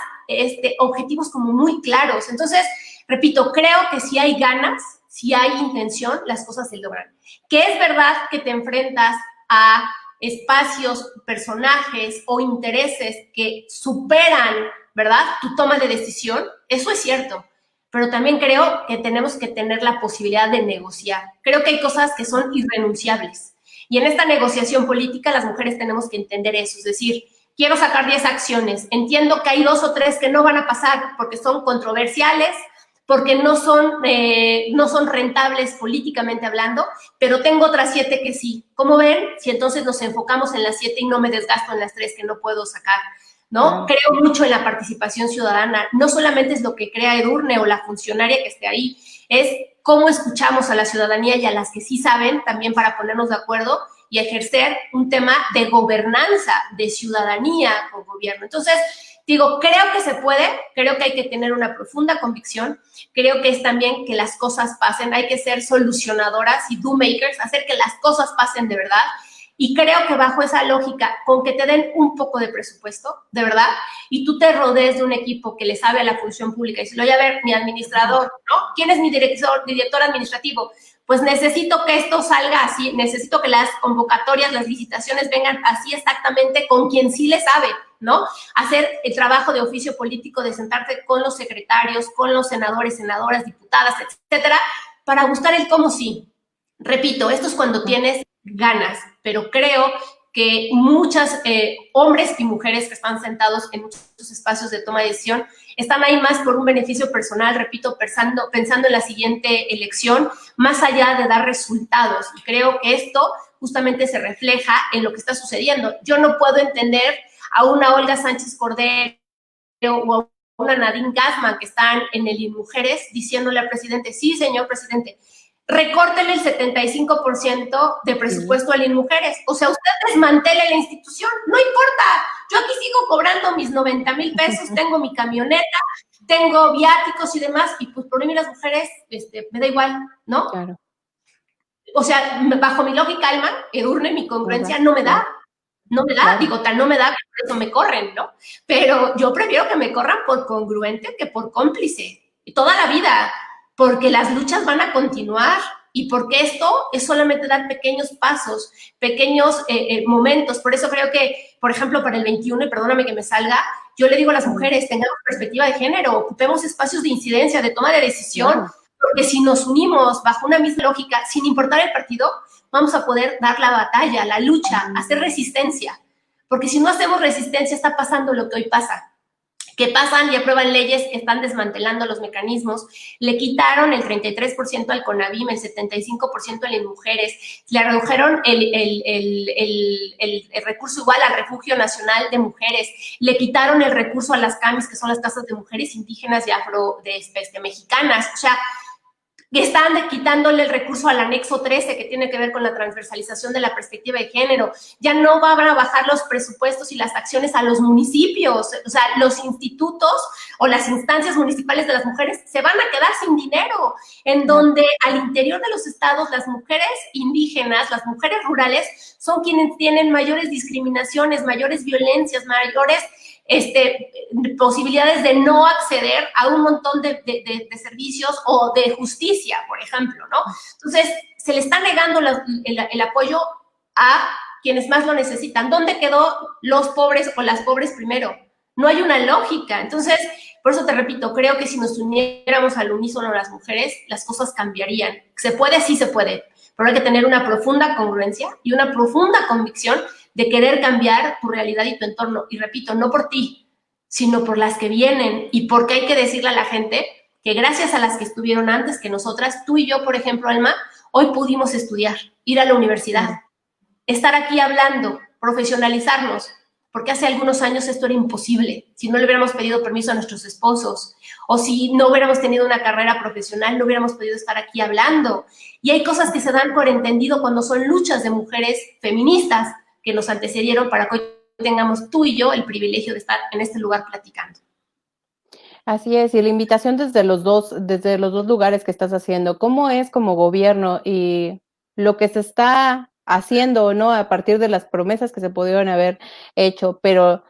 objetivos como muy claros. Entonces, repito, creo que si hay ganas, si hay intención, las cosas se logran. Que es verdad que te enfrentas a espacios, personajes o intereses que superan, ¿verdad?, tu toma de decisión, eso es cierto. Pero también creo que tenemos que tener la posibilidad de negociar. Creo que hay cosas que son irrenunciables. Y en esta negociación política las mujeres tenemos que entender eso. Es decir, quiero sacar 10 acciones. Entiendo que hay 2 o 3 que no van a pasar porque son controversiales, porque no son rentables políticamente hablando, pero tengo otras 7 que sí. ¿Cómo ven? Si entonces nos enfocamos en las 7 y no me desgasto en las 3 que no puedo sacar, ¿no? Creo mucho en la participación ciudadana. No solamente es lo que crea Edurne o la funcionaria que esté ahí, es cómo escuchamos a la ciudadanía y a las que sí saben también para ponernos de acuerdo y ejercer un tema de gobernanza, de ciudadanía con gobierno. Entonces, digo, creo que se puede, creo que hay que tener una profunda convicción, creo que es también que las cosas pasen, hay que ser solucionadoras y do-makers, hacer que las cosas pasen de verdad. Y creo que bajo esa lógica, con que te den un poco de presupuesto, de verdad, y tú te rodees de un equipo que le sabe a la función pública y dice, oye, a ver, mi administrador, ¿no? ¿Quién es mi director administrativo? Pues necesito que esto salga así, necesito que las convocatorias, las licitaciones vengan así exactamente con quien sí le sabe, ¿no? Hacer el trabajo de oficio político, de sentarte con los secretarios, con los senadores, senadoras, diputadas, etcétera, para buscar el cómo sí. Repito, esto es cuando tienes ganas, pero creo que muchos hombres y mujeres que están sentados en muchos espacios de toma de decisión están ahí más por un beneficio personal, repito, pensando en la siguiente elección, más allá de dar resultados. Y creo que esto justamente se refleja en lo que está sucediendo. Yo no puedo entender a una Olga Sánchez Cordero o a una Nadine Gassman que están en el INMujeres diciéndole al presidente, sí, señor presidente, recórtele el 75% de presupuesto al INMujeres. O sea, usted desmantele la institución, no importa. Yo aquí sigo cobrando mis 90,000 pesos, tengo mi camioneta, tengo viáticos y demás, y pues por mí las mujeres me da igual, ¿no? Claro. O sea, bajo mi lógica, Alma, Edurne, mi congruencia, no me da. No me da, claro. Digo, tal no me da, por eso me corren, ¿no? Pero yo prefiero que me corran por congruente que por cómplice. Y toda la vida, porque las luchas van a continuar y porque esto es solamente dar pequeños pasos, pequeños momentos. Por eso creo que, por ejemplo, para el 21, y perdóname que me salga, yo le digo a las mujeres, tengamos perspectiva de género, ocupemos espacios de incidencia, de toma de decisión, claro. Porque si nos unimos bajo una misma lógica, sin importar el partido, vamos a poder dar la batalla, la lucha, hacer resistencia. Porque si no hacemos resistencia, está pasando lo que hoy pasa. Que pasan y aprueban leyes que están desmantelando los mecanismos, le quitaron el 33% al CONAVIM, el 75% a las mujeres, le redujeron el recurso igual al Refugio Nacional de Mujeres, le quitaron el recurso a las CAMIS, que son las casas de mujeres indígenas y mexicanas, o sea, que están quitándole el recurso al anexo 13 que tiene que ver con la transversalización de la perspectiva de género. Ya no van a bajar los presupuestos y las acciones a los municipios. O sea, los institutos o las instancias municipales de las mujeres se van a quedar sin dinero, en donde al interior de los estados las mujeres indígenas, las mujeres rurales, son quienes tienen mayores discriminaciones, mayores violencias, mayores posibilidades de no acceder a un montón de servicios o de justicia, por ejemplo, ¿no? Entonces, se le está negando el apoyo a quienes más lo necesitan. ¿Dónde quedó los pobres o las pobres primero? No hay una lógica. Entonces, por eso te repito, creo que si nos uniéramos al unísono las mujeres, las cosas cambiarían. ¿Se puede? Sí se puede, pero hay que tener una profunda congruencia y una profunda convicción de querer cambiar tu realidad y tu entorno. Y repito, no por ti, sino por las que vienen y porque hay que decirle a la gente que gracias a las que estuvieron antes que nosotras, tú y yo, por ejemplo, Alma, hoy pudimos estudiar, ir a la universidad, estar aquí hablando, profesionalizarnos. porque hace algunos años esto era imposible. Si no le hubiéramos pedido permiso a nuestros esposos, o si no hubiéramos tenido una carrera profesional, no hubiéramos podido estar aquí hablando. Y hay cosas que se dan por entendido cuando son luchas de mujeres feministas que nos antecedieron para que hoy tengamos tú y yo el privilegio de estar en este lugar platicando. Así es, y la invitación desde los dos lugares que estás haciendo, ¿cómo es como gobierno y lo que se está haciendo o no a partir de las promesas que se pudieron haber hecho, pero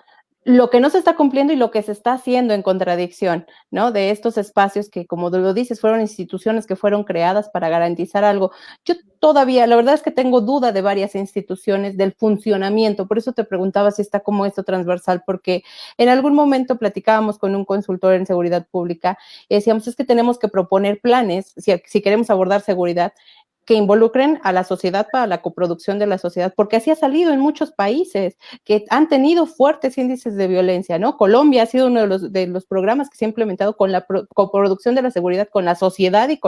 lo que no se está cumpliendo y lo que se está haciendo en contradicción, ¿no? De estos espacios que, como lo dices, fueron instituciones que fueron creadas para garantizar algo. Yo todavía, la verdad es que tengo duda de varias instituciones, del funcionamiento, por eso te preguntaba si está como esto transversal, porque en algún momento platicábamos con un consultor en seguridad pública y decíamos, es que tenemos que proponer planes, si queremos abordar seguridad, que involucren a la sociedad para la coproducción de la sociedad, porque así ha salido en muchos países que han tenido fuertes índices de violencia, ¿no? Colombia ha sido uno de los programas que se ha implementado con la coproducción de la seguridad con la sociedad y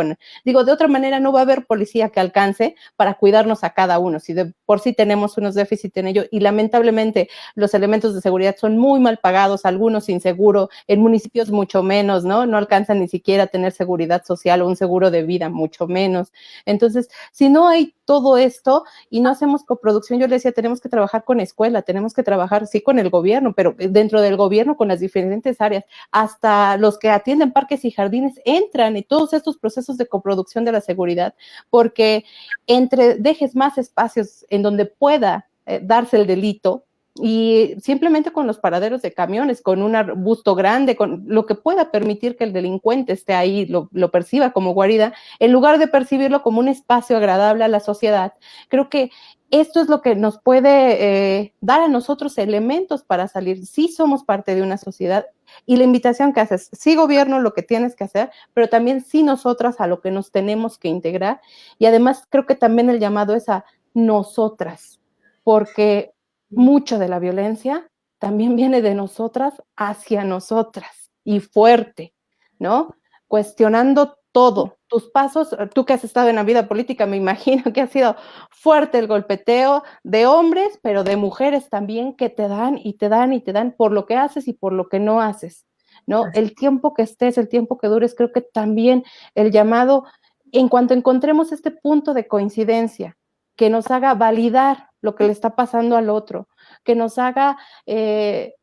de otra manera no va a haber policía que alcance para cuidarnos a cada uno, si de por sí tenemos unos déficits en ello y lamentablemente los elementos de seguridad son muy mal pagados, algunos sin seguro, en municipios mucho menos, ¿no? No alcanzan ni siquiera a tener seguridad social o un seguro de vida, mucho menos. Entonces, si no hay todo esto y no hacemos coproducción, yo le decía, tenemos que trabajar con escuela, tenemos que trabajar, sí, con el gobierno, pero dentro del gobierno, con las diferentes áreas, hasta los que atienden parques y jardines entran en todos estos procesos de coproducción de la seguridad, porque dejes más espacios en donde pueda darse el delito, y simplemente con los paraderos de camiones, con un arbusto grande, con lo que pueda permitir que el delincuente esté ahí, lo perciba como guarida, en lugar de percibirlo como un espacio agradable a la sociedad. Creo que esto es lo que nos puede dar a nosotros elementos para salir. Sí somos parte de una sociedad y la invitación que haces, sí gobierno lo que tienes que hacer, pero también sí nosotras a lo que nos tenemos que integrar, y además creo que también el llamado es a nosotras, porque mucho de la violencia también viene de nosotras hacia nosotras y fuerte, ¿no? Cuestionando todo. Tus pasos, tú que has estado en la vida política, me imagino que ha sido fuerte el golpeteo de hombres, pero de mujeres también que te dan y te dan y te dan por lo que haces y por lo que no haces, ¿no? El tiempo que estés, el tiempo que dures, creo que también el llamado, en cuanto encontremos este punto de coincidencia, que nos haga validar lo que le está pasando al otro, que nos haga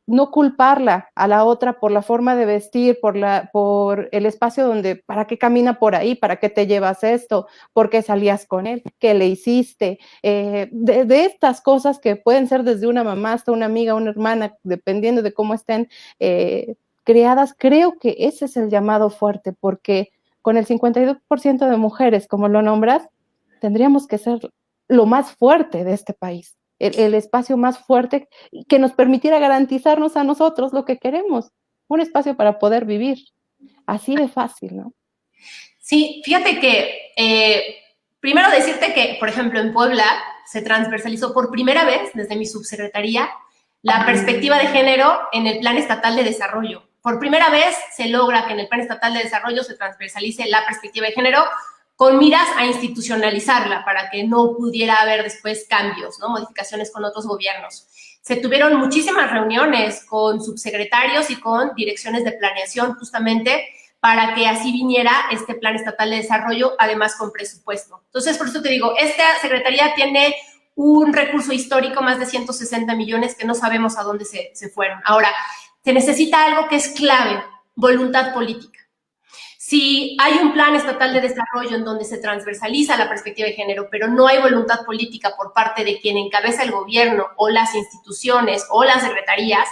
no culparla a la otra por la forma de vestir, por el espacio donde, ¿para qué camina por ahí? ¿Para qué te llevas esto? ¿Por qué salías con él? ¿Qué le hiciste? De estas cosas que pueden ser desde una mamá hasta una amiga, una hermana, dependiendo de cómo estén criadas, creo que ese es el llamado fuerte, porque con el 52% de mujeres, como lo nombras, tendríamos que ser lo más fuerte de este país, el espacio más fuerte que nos permitiera garantizarnos a nosotros lo que queremos, un espacio para poder vivir, así de fácil, ¿no? Sí, fíjate que primero decirte que, por ejemplo, en Puebla se transversalizó por primera vez desde mi subsecretaría la perspectiva de género en el Plan Estatal de Desarrollo. Por primera vez se logra que en el Plan Estatal de Desarrollo se transversalice la perspectiva de género con miras a institucionalizarla para que no pudiera haber después cambios, ¿no? Modificaciones con otros gobiernos. Se tuvieron muchísimas reuniones con subsecretarios y con direcciones de planeación justamente para que así viniera este Plan Estatal de Desarrollo, además con presupuesto. Entonces, por eso te digo, esta secretaría tiene un recurso histórico, más de 160 millones, que no sabemos a dónde se fueron. Ahora, se necesita algo que es clave, voluntad política. Si hay un plan estatal de desarrollo en donde se transversaliza la perspectiva de género, pero no hay voluntad política por parte de quien encabeza el gobierno o las instituciones o las secretarías,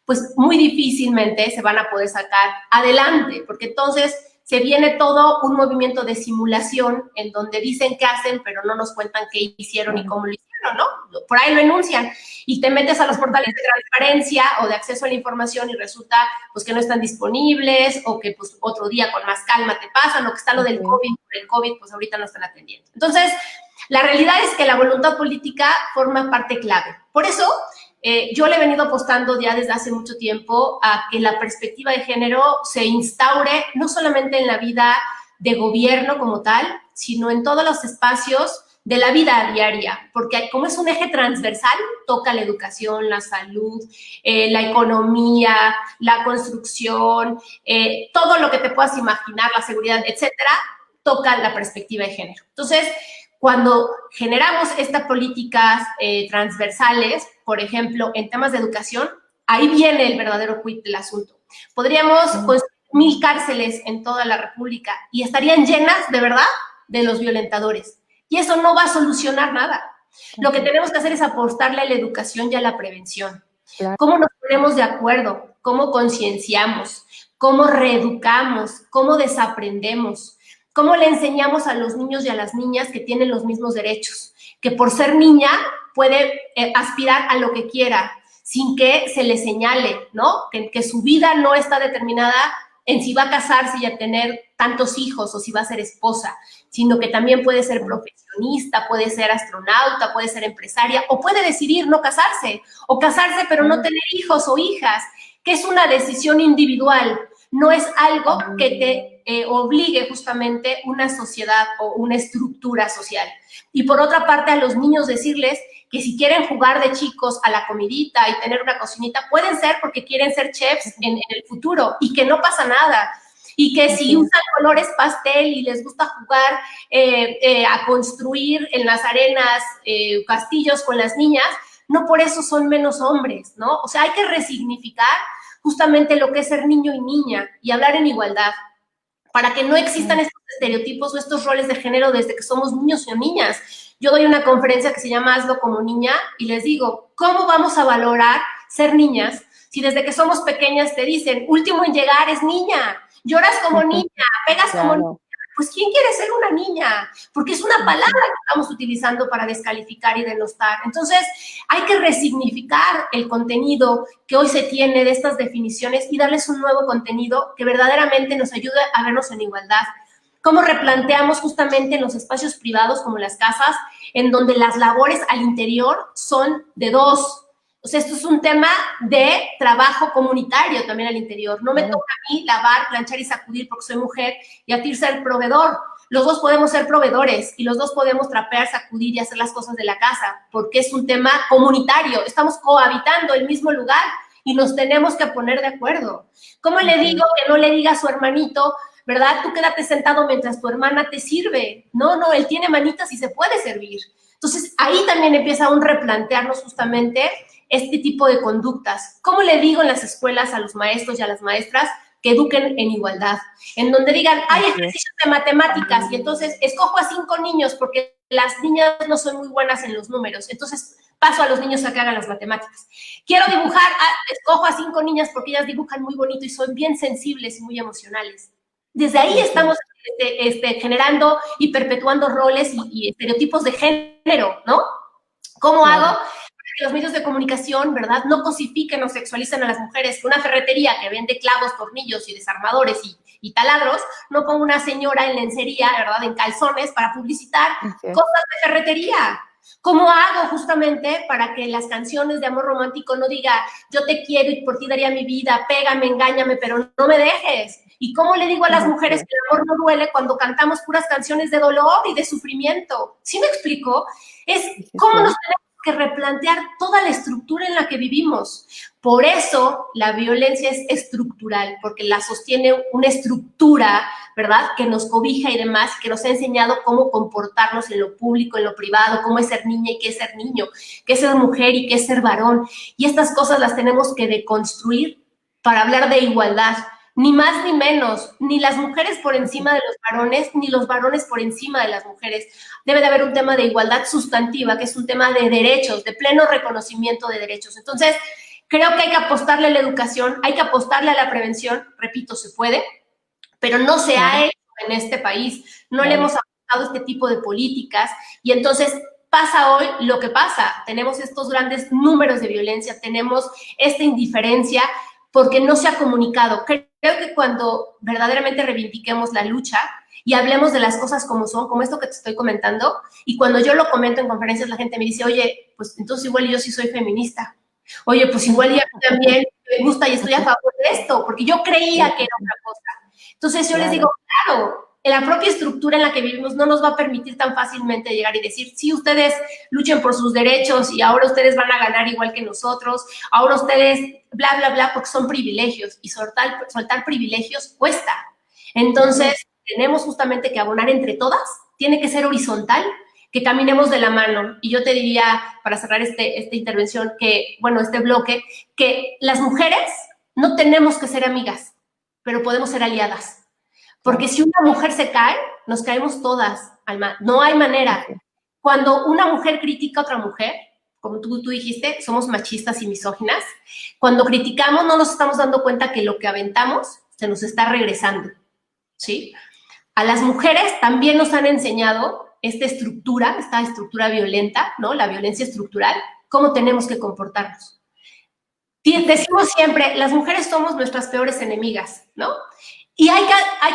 pues muy difícilmente se van a poder sacar adelante, porque entonces se viene todo un movimiento de simulación en donde dicen qué hacen, pero no nos cuentan qué hicieron y cómo lo hicieron, ¿no? Por ahí lo enuncian. Y te metes a los portales de transparencia o de acceso a la información y resulta pues que no están disponibles o que pues otro día con más calma te pasan o que está lo del COVID, por el COVID pues ahorita no están atendiendo. Entonces, la realidad es que la voluntad política forma parte clave. Por eso, yo le he venido apostando ya desde hace mucho tiempo a que la perspectiva de género se instaure no solamente en la vida de gobierno como tal, sino en todos los espacios de la vida diaria, porque como es un eje transversal, toca la educación, la salud, la economía, la construcción, todo lo que te puedas imaginar, la seguridad, etcétera, toca la perspectiva de género. Entonces, cuando generamos estas políticas transversales, por ejemplo, en temas de educación, ahí viene el verdadero quid del asunto. Podríamos construir 1000 cárceles en toda la República y estarían llenas, de verdad, de los violentadores. Y eso no va a solucionar nada. Lo que tenemos que hacer es apostarle a la educación y a la prevención. Claro. ¿Cómo nos ponemos de acuerdo? ¿Cómo concienciamos? ¿Cómo reeducamos? ¿Cómo desaprendemos? ¿Cómo le enseñamos a los niños y a las niñas que tienen los mismos derechos? Que por ser niña puede aspirar a lo que quiera, sin que se le señale, ¿no? Que su vida no está determinada en si va a casarse y a tener tantos hijos o si va a ser esposa, sino que también puede ser profesionista, puede ser astronauta, puede ser empresaria, o puede decidir no casarse, o casarse pero no tener hijos o hijas, que es una decisión individual, no es algo que te obligue justamente una sociedad o una estructura social. Y por otra parte, a los niños decirles que si quieren jugar de chicos a la comidita y tener una cocinita, pueden ser porque quieren ser chefs en el futuro y que no pasa nada. Y que si usan colores pastel y les gusta jugar a construir en las arenas castillos con las niñas, no por eso son menos hombres, ¿no? O sea, hay que resignificar justamente lo que es ser niño y niña y hablar en igualdad, para que no existan estos estereotipos o estos roles de género desde que somos niños o niñas. Yo doy una conferencia que se llama Hazlo como niña y les digo, ¿cómo vamos a valorar ser niñas si desde que somos pequeñas te dicen, último en llegar es niña, lloras como niña, pegas como niña? Pues ¿quién quiere ser una niña? Porque es una palabra que estamos utilizando para descalificar y denostar. Entonces, hay que resignificar el contenido que hoy se tiene de estas definiciones y darles un nuevo contenido que verdaderamente nos ayude a vernos en igualdad. Cómo replanteamos justamente en los espacios privados como las casas, en donde las labores al interior son de dos. O sea, esto es un tema de trabajo comunitario también al interior. No me toca a mí lavar, planchar y sacudir porque soy mujer y a ti ser proveedor. Los dos podemos ser proveedores y los dos podemos trapear, sacudir y hacer las cosas de la casa porque es un tema comunitario. Estamos cohabitando el mismo lugar y nos tenemos que poner de acuerdo. ¿Cómo le digo que no le diga a su hermanito, verdad? Tú quédate sentado mientras tu hermana te sirve. No, él tiene manitas y se puede servir. Entonces, ahí también empieza un replantearnos justamente este tipo de conductas. ¿Cómo le digo en las escuelas a los maestros y a las maestras que eduquen en igualdad? En donde digan, hay ejercicios de matemáticas y entonces escojo a 5 niños porque las niñas no son muy buenas en los números. Entonces paso a los niños a que hagan las matemáticas. Quiero dibujar, escojo a 5 niñas porque ellas dibujan muy bonito y son bien sensibles y muy emocionales. Desde ahí estamos generando y perpetuando roles y estereotipos de género, ¿no? ¿Cómo hago? Que los medios de comunicación, ¿verdad?, no cosifiquen o sexualicen a las mujeres, que una ferretería que vende clavos, tornillos y desarmadores y taladros, no ponga una señora en lencería, ¿verdad?, en calzones para publicitar cosas de ferretería. ¿Cómo hago justamente para que las canciones de amor romántico no diga yo te quiero y por ti daría mi vida, pégame, engáñame, pero no me dejes? ¿Y cómo le digo a las mujeres que el amor no duele cuando cantamos puras canciones de dolor y de sufrimiento? ¿Sí me explico? Es cómo nos tenemos que replantear toda la estructura en la que vivimos. Por eso la violencia es estructural, porque la sostiene una estructura, ¿verdad?, que nos cobija y demás, que nos ha enseñado cómo comportarnos en lo público, en lo privado, cómo es ser niña y qué es ser niño, qué es ser mujer y qué es ser varón. Y estas cosas las tenemos que deconstruir para hablar de igualdad. Ni más ni menos, ni las mujeres por encima de los varones, ni los varones por encima de las mujeres. Debe de haber un tema de igualdad sustantiva, que es un tema de derechos, de pleno reconocimiento de derechos. Entonces, creo que hay que apostarle a la educación, hay que apostarle a la prevención, repito, se puede, pero no se ha hecho en este país, no le hemos apostado este tipo de políticas y entonces pasa hoy lo que pasa. Tenemos estos grandes números de violencia, tenemos esta indiferencia porque no se ha comunicado. Creo que cuando verdaderamente reivindiquemos la lucha y hablemos de las cosas como son, como esto que te estoy comentando, y cuando yo lo comento en conferencias, la gente me dice, oye, pues entonces igual yo sí soy feminista. Oye, pues igual ya también me gusta y estoy a favor de esto, porque yo creía que era otra cosa. Entonces yo les digo, claro, la propia estructura en la que vivimos no nos va a permitir tan fácilmente llegar y decir, sí, ustedes luchen por sus derechos y ahora ustedes van a ganar igual que nosotros, ahora ustedes, bla, bla, bla, porque son privilegios y soltar privilegios cuesta. Entonces, tenemos justamente que abonar entre todas, tiene que ser horizontal, que caminemos de la mano. Y yo te diría, para cerrar esta intervención, que, bueno, este bloque, que las mujeres no tenemos que ser amigas, pero podemos ser aliadas. Porque si una mujer se cae, nos caemos todas, Alma. No hay manera. Cuando una mujer critica a otra mujer, como tú dijiste, somos machistas y misóginas. Cuando criticamos, no nos estamos dando cuenta que lo que aventamos se nos está regresando, ¿sí? A las mujeres también nos han enseñado esta estructura violenta, ¿no? La violencia estructural, cómo tenemos que comportarnos. Decimos siempre, las mujeres somos nuestras peores enemigas, ¿no? Y hay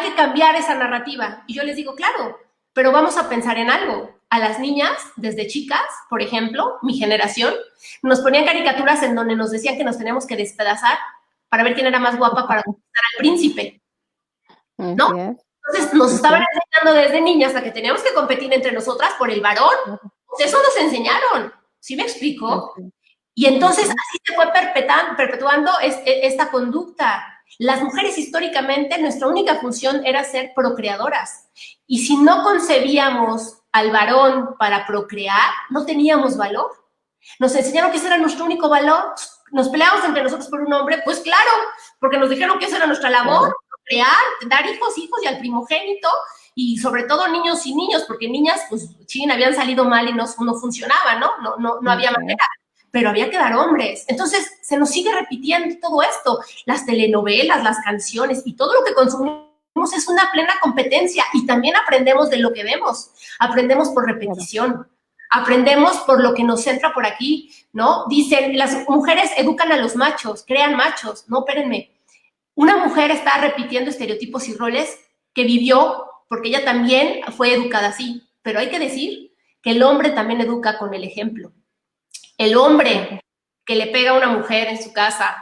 que cambiar esa narrativa. Y yo les digo, claro, pero vamos a pensar en algo. A las niñas, desde chicas, por ejemplo, mi generación, nos ponían caricaturas en donde nos decían que nos teníamos que despedazar para ver quién era más guapa para conquistar al príncipe, ¿no? Entonces nos estaban enseñando desde niñas a que teníamos que competir entre nosotras por el varón. Pues eso nos enseñaron, ¿sí me explico? Y entonces así se fue perpetuando esta conducta. Las mujeres históricamente, nuestra única función era ser procreadoras. Y si no concebíamos al varón para procrear, no teníamos valor. Nos enseñaron que ese era nuestro único valor. Nos peleábamos entre nosotros por un hombre, pues claro, porque nos dijeron que esa era nuestra labor, procrear, dar hijos y al primogénito, y sobre todo niños y niños, porque niñas, pues, sí, habían salido mal y no funcionaba, ¿no? No había manera. Pero había que dar hombres. Entonces, se nos sigue repitiendo todo esto. Las telenovelas, las canciones y todo lo que consumimos es una plena competencia y también aprendemos de lo que vemos. Aprendemos por repetición. Aprendemos por lo que nos entra por aquí, ¿no? Dicen, las mujeres educan a los machos, crean machos. No, espérenme. Una mujer está repitiendo estereotipos y roles que vivió porque ella también fue educada así. Pero hay que decir que el hombre también educa con el ejemplo. El hombre que le pega a una mujer en su casa,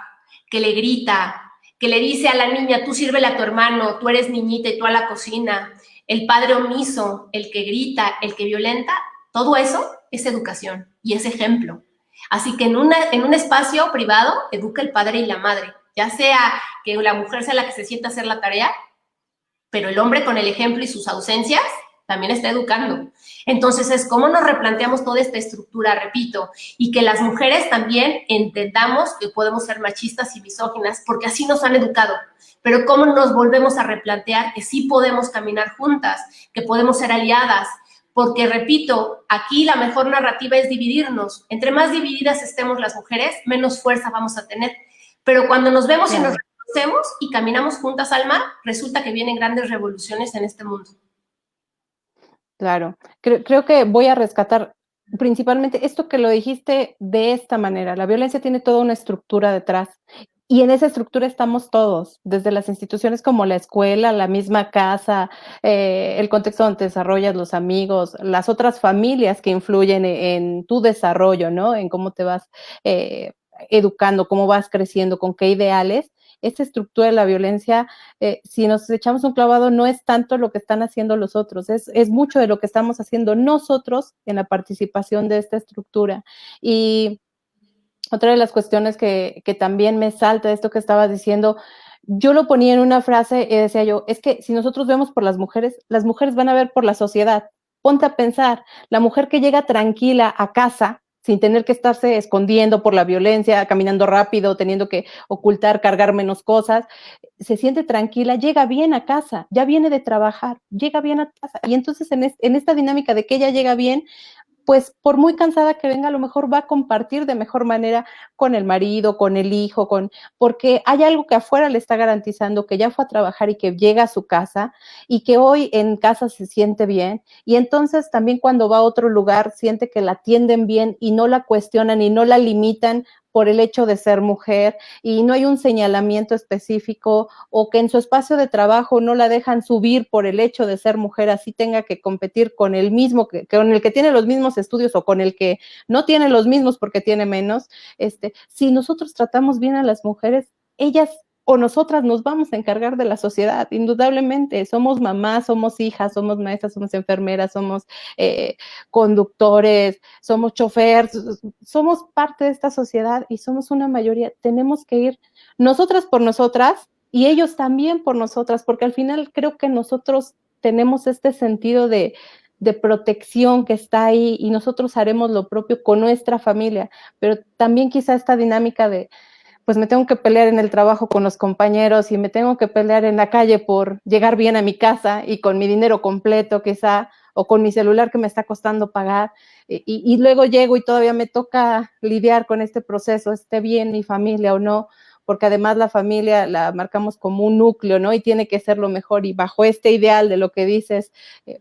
que le grita, que le dice a la niña, tú sírvele a tu hermano, tú eres niñita y tú a la cocina, el padre omiso, el que grita, el que violenta, todo eso es educación y es ejemplo. Así que en un espacio privado educa el padre y la madre, ya sea que la mujer sea la que se sienta a hacer la tarea, pero el hombre con el ejemplo y sus ausencias también está educando. Entonces es cómo nos replanteamos toda esta estructura, repito, y que las mujeres también entendamos que podemos ser machistas y misóginas, porque así nos han educado, pero cómo nos volvemos a replantear que sí podemos caminar juntas, que podemos ser aliadas, porque repito, aquí la mejor narrativa es dividirnos. Entre más divididas estemos las mujeres, menos fuerza vamos a tener. Pero cuando nos vemos y nos reconocemos y caminamos juntas, Alma, resulta que vienen grandes revoluciones en este mundo. Claro, creo que voy a rescatar principalmente esto que lo dijiste de esta manera. La violencia tiene toda una estructura detrás y en esa estructura estamos todos, desde las instituciones como la escuela, la misma casa, el contexto donde te desarrollas, los amigos, las otras familias que influyen en tu desarrollo, ¿no? En cómo te vas educando, cómo vas creciendo, con qué ideales. Esta estructura de la violencia, si nos echamos un clavado, no es tanto lo que están haciendo los otros, es mucho de lo que estamos haciendo nosotros en la participación de esta estructura. Y otra de las cuestiones que también me salta de esto que estabas diciendo, yo lo ponía en una frase y decía yo, es que si nosotros vemos por las mujeres van a ver por la sociedad. Ponte a pensar, la mujer que llega tranquila a casa, sin tener que estarse escondiendo por la violencia, caminando rápido, teniendo que ocultar, cargar menos cosas, se siente tranquila, llega bien a casa, ya viene de trabajar, llega bien a casa. Y entonces en esta dinámica de que ella llega bien, pues por muy cansada que venga, a lo mejor va a compartir de mejor manera con el marido, con el hijo, porque hay algo que afuera le está garantizando que ya fue a trabajar y que llega a su casa y que hoy en casa se siente bien. Y entonces también cuando va a otro lugar siente que la atienden bien y no la cuestionan y no la limitan por el hecho de ser mujer y no hay un señalamiento específico o que en su espacio de trabajo no la dejan subir por el hecho de ser mujer, así tenga que competir con el mismo, con el que tiene los mismos estudios o con el que no tiene los mismos porque tiene menos. Si nosotros tratamos bien a las mujeres, ellas o nosotras nos vamos a encargar de la sociedad, indudablemente. Somos mamás, somos hijas, somos maestras, somos enfermeras, somos conductores, somos choferes, somos parte de esta sociedad y somos una mayoría. Tenemos que ir nosotras por nosotras y ellos también por nosotras, porque al final creo que nosotros tenemos este sentido de protección que está ahí y nosotros haremos lo propio con nuestra familia, pero también quizá esta dinámica de pues me tengo que pelear en el trabajo con los compañeros y me tengo que pelear en la calle por llegar bien a mi casa y con mi dinero completo quizá, o con mi celular que me está costando pagar, y luego llego y todavía me toca lidiar con este proceso, esté bien mi familia o no, porque además la familia la marcamos como un núcleo, ¿no? Y tiene que ser lo mejor, y bajo este ideal de lo que dices,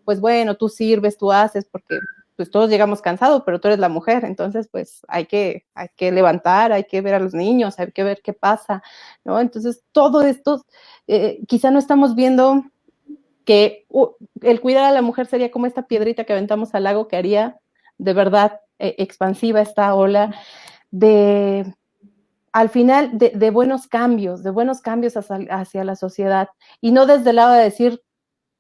pues bueno, tú sirves, tú haces, porque pues todos llegamos cansados, pero tú eres la mujer, entonces pues hay que levantar, hay que ver a los niños, hay que ver qué pasa, ¿no? Entonces todo esto, quizá no estamos viendo que el cuidar a la mujer sería como esta piedrita que aventamos al lago que haría de verdad expansiva esta ola de, al final, de buenos cambios hacia la sociedad, y no desde el lado de decir,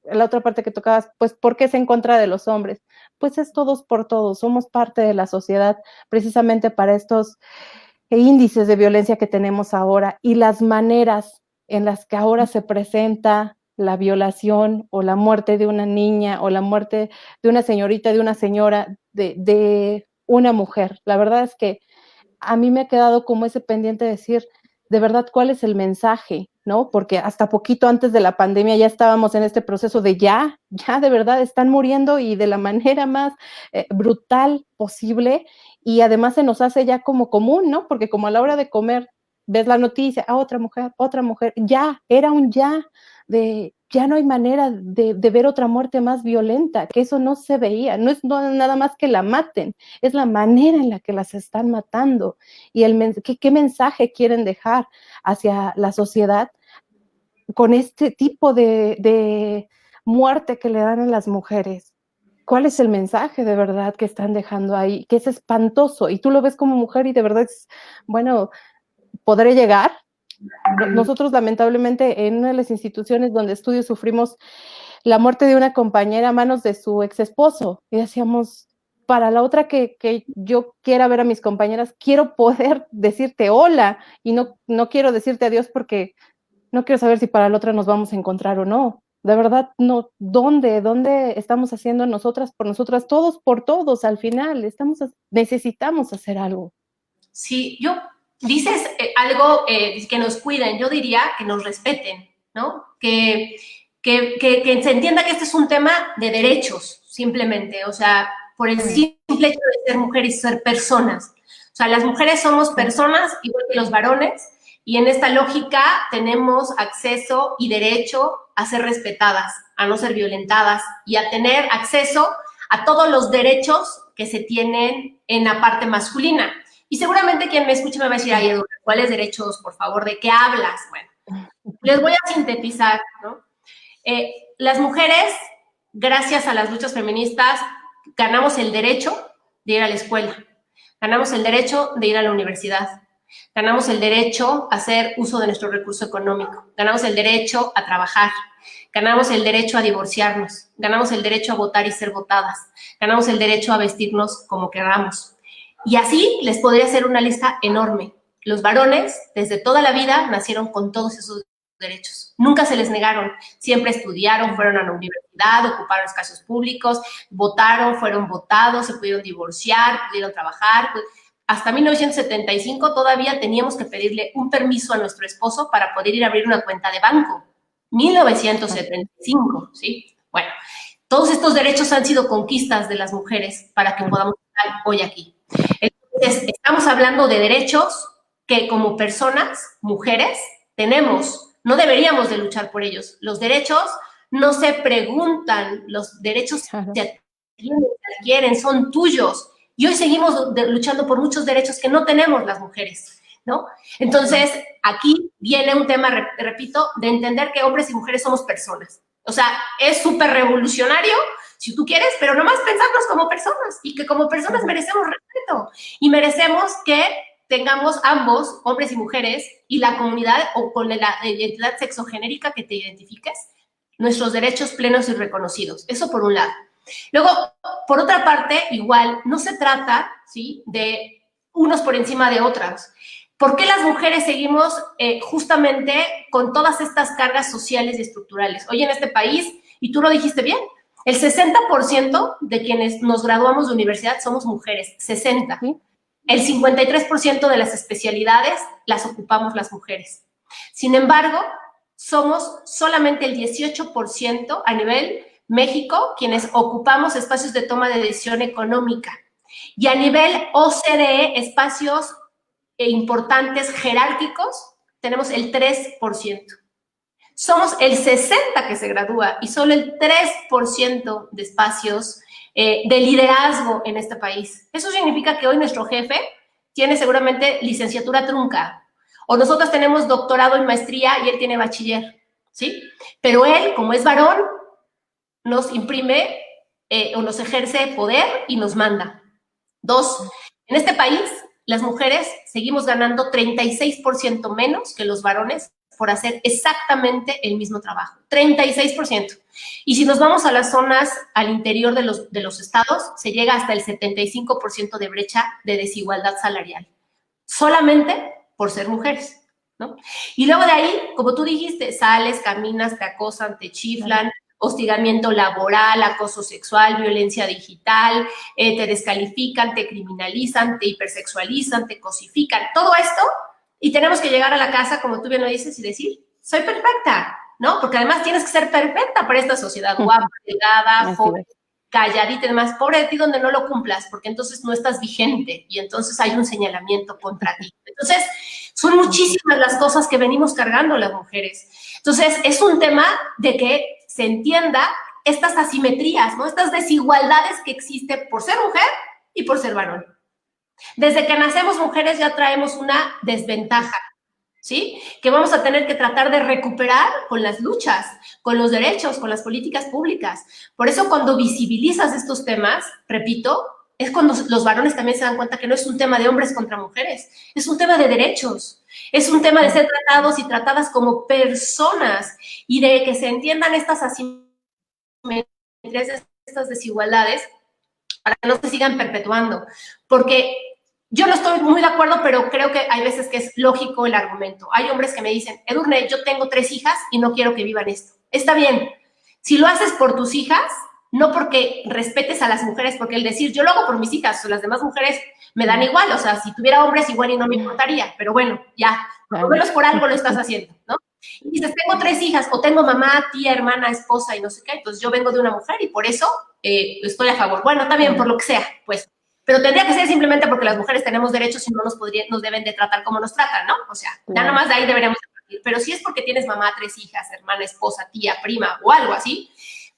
la otra parte que tocabas, pues, ¿por qué es en contra de los hombres? Pues es todos por todos, somos parte de la sociedad precisamente para estos índices de violencia que tenemos ahora y las maneras en las que ahora se presenta la violación o la muerte de una niña o la muerte de una señorita, de una señora, de una mujer. La verdad es que a mí me ha quedado como ese pendiente de decir, de verdad, ¿cuál es el mensaje? ¿No? Porque hasta poquito antes de la pandemia ya estábamos en este proceso de ya de verdad están muriendo y de la manera más brutal posible, y además se nos hace ya como común, ¿no? Porque como a la hora de comer ves la noticia, otra mujer, ya, era un ya, de ya no hay manera de ver otra muerte más violenta, que eso no se veía, no es nada más que la maten, es la manera en la que las están matando y qué mensaje quieren dejar hacia la sociedad con este tipo de muerte que le dan a las mujeres. ¿Cuál es el mensaje de verdad que están dejando ahí? Que es espantoso y tú lo ves como mujer y de verdad es, bueno, ¿podré llegar? Nosotros lamentablemente en una de las instituciones donde estudio sufrimos la muerte de una compañera a manos de su ex esposo y decíamos, para la otra que yo quiera ver a mis compañeras, quiero poder decirte hola y no quiero decirte adiós porque no quiero saber si para la otra nos vamos a encontrar o no. De verdad, no, ¿dónde estamos haciendo nosotras por nosotras, todos por todos al final? Necesitamos hacer algo. Sí, dices algo que nos cuiden, yo diría que nos respeten, ¿no? Que se entienda que este es un tema de derechos, simplemente, o sea, por el simple hecho de ser mujeres y ser personas. O sea, las mujeres somos personas igual que los varones, y en esta lógica tenemos acceso y derecho a ser respetadas, a no ser violentadas y a tener acceso a todos los derechos que se tienen en la parte masculina. Y seguramente quien me escuche me va a decir, ay, Edu, ¿cuáles derechos, por favor? ¿De qué hablas? Bueno, les voy a sintetizar, ¿no? Las mujeres, gracias a las luchas feministas, ganamos el derecho de ir a la escuela, ganamos el derecho de ir a la universidad, ganamos el derecho a hacer uso de nuestro recurso económico, ganamos el derecho a trabajar, ganamos el derecho a divorciarnos, ganamos el derecho a votar y ser votadas, ganamos el derecho a vestirnos como queramos. Y así les podría hacer una lista enorme. Los varones, desde toda la vida, nacieron con todos esos derechos. Nunca se les negaron. Siempre estudiaron, fueron a la universidad, ocuparon espacios públicos, votaron, fueron votados, se pudieron divorciar, pudieron trabajar. Hasta 1975 todavía teníamos que pedirle un permiso a nuestro esposo para poder ir a abrir una cuenta de banco. 1975, ¿sí? Bueno, todos estos derechos han sido conquistas de las mujeres para que podamos estar hoy aquí. Entonces, estamos hablando de derechos que como personas, mujeres, tenemos. No deberíamos de luchar por ellos. Los derechos no se preguntan, los derechos se adquieren, son tuyos. Y hoy seguimos luchando por muchos derechos que no tenemos las mujeres, ¿no? Entonces, aquí viene un tema, repito, de entender que hombres y mujeres somos personas. O sea, es súper revolucionario, si tú quieres, pero nomás pensarnos como personas y que como personas merecemos respeto y merecemos que tengamos ambos, hombres y mujeres, y la comunidad o con la identidad sexogenérica que te identifiques, nuestros derechos plenos y reconocidos. Eso por un lado. Luego, por otra parte, igual, no se trata, ¿sí?, de unos por encima de otras. ¿Por qué las mujeres seguimos justamente con todas estas cargas sociales y estructurales? Hoy en este país, y tú lo dijiste bien, el 60% de quienes nos graduamos de universidad somos mujeres, 60%. ¿Sí? El 53% de las especialidades las ocupamos las mujeres. Sin embargo, somos solamente el 18% a nivel México quienes ocupamos espacios de toma de decisión económica. Y a nivel OCDE, espacios importantes jerárquicos, tenemos el 3%. Somos el 60% que se gradúa y solo el 3% de espacios de liderazgo en este país. Eso significa que hoy nuestro jefe tiene seguramente licenciatura trunca, o nosotros tenemos doctorado en maestría y él tiene bachiller, ¿sí? Pero él, como es varón, nos imprime o nos ejerce poder y nos manda. 2, en este país, las mujeres seguimos ganando 36% menos que los varones por hacer exactamente el mismo trabajo. 36%. Y si nos vamos a las zonas al interior de los estados, se llega hasta el 75% de brecha de desigualdad salarial. Solamente por ser mujeres, ¿no? Y luego de ahí, como tú dijiste, sales, caminas, te acosan, te chiflan, hostigamiento laboral, acoso sexual, violencia digital, te descalifican, te criminalizan, te hipersexualizan, te cosifican, todo esto, y tenemos que llegar a la casa, como tú bien lo dices, y decir, soy perfecta, ¿no? Porque además tienes que ser perfecta para esta sociedad, guapa, delgada, joven, calladita y demás. Pobre de ti donde no lo cumplas, porque entonces no estás vigente y entonces hay un señalamiento contra ti. Entonces, son muchísimas las cosas que venimos cargando las mujeres. Entonces, es un tema de que se entienda estas asimetrías, ¿no? Estas desigualdades que existen por ser mujer y por ser varón. Desde que nacemos mujeres ya traemos una desventaja, ¿sí? Que vamos a tener que tratar de recuperar con las luchas, con los derechos, con las políticas públicas. Por eso cuando visibilizas estos temas, repito, es cuando los varones también se dan cuenta que no es un tema de hombres contra mujeres, es un tema de derechos, es un tema de ser tratados y tratadas como personas y de que se entiendan estas asimetrías, estas desigualdades para que no se sigan perpetuando. Porque yo no estoy muy de acuerdo, pero creo que hay veces que es lógico el argumento. Hay hombres que me dicen, Edurne, yo tengo 3 hijas y no quiero que vivan esto. Está bien. Si lo haces por tus hijas, no porque respetes a las mujeres, porque el decir, yo lo hago por mis hijas, o las demás mujeres me dan igual, o sea, si tuviera hombres igual y no me importaría, pero bueno, ya, por lo menos por algo lo estás haciendo, ¿no? Y dices, tengo 3 hijas, o tengo mamá, tía, hermana, esposa y no sé qué, entonces yo vengo de una mujer y por eso estoy a favor. Bueno, está bien, por lo que sea, pues. Pero tendría que ser simplemente porque las mujeres tenemos derechos y no nos deben de tratar como nos tratan, ¿no? O sea, ya nomás de ahí deberíamos partir. Pero si es porque tienes mamá, 3 hijas, hermana, esposa, tía, prima o algo así,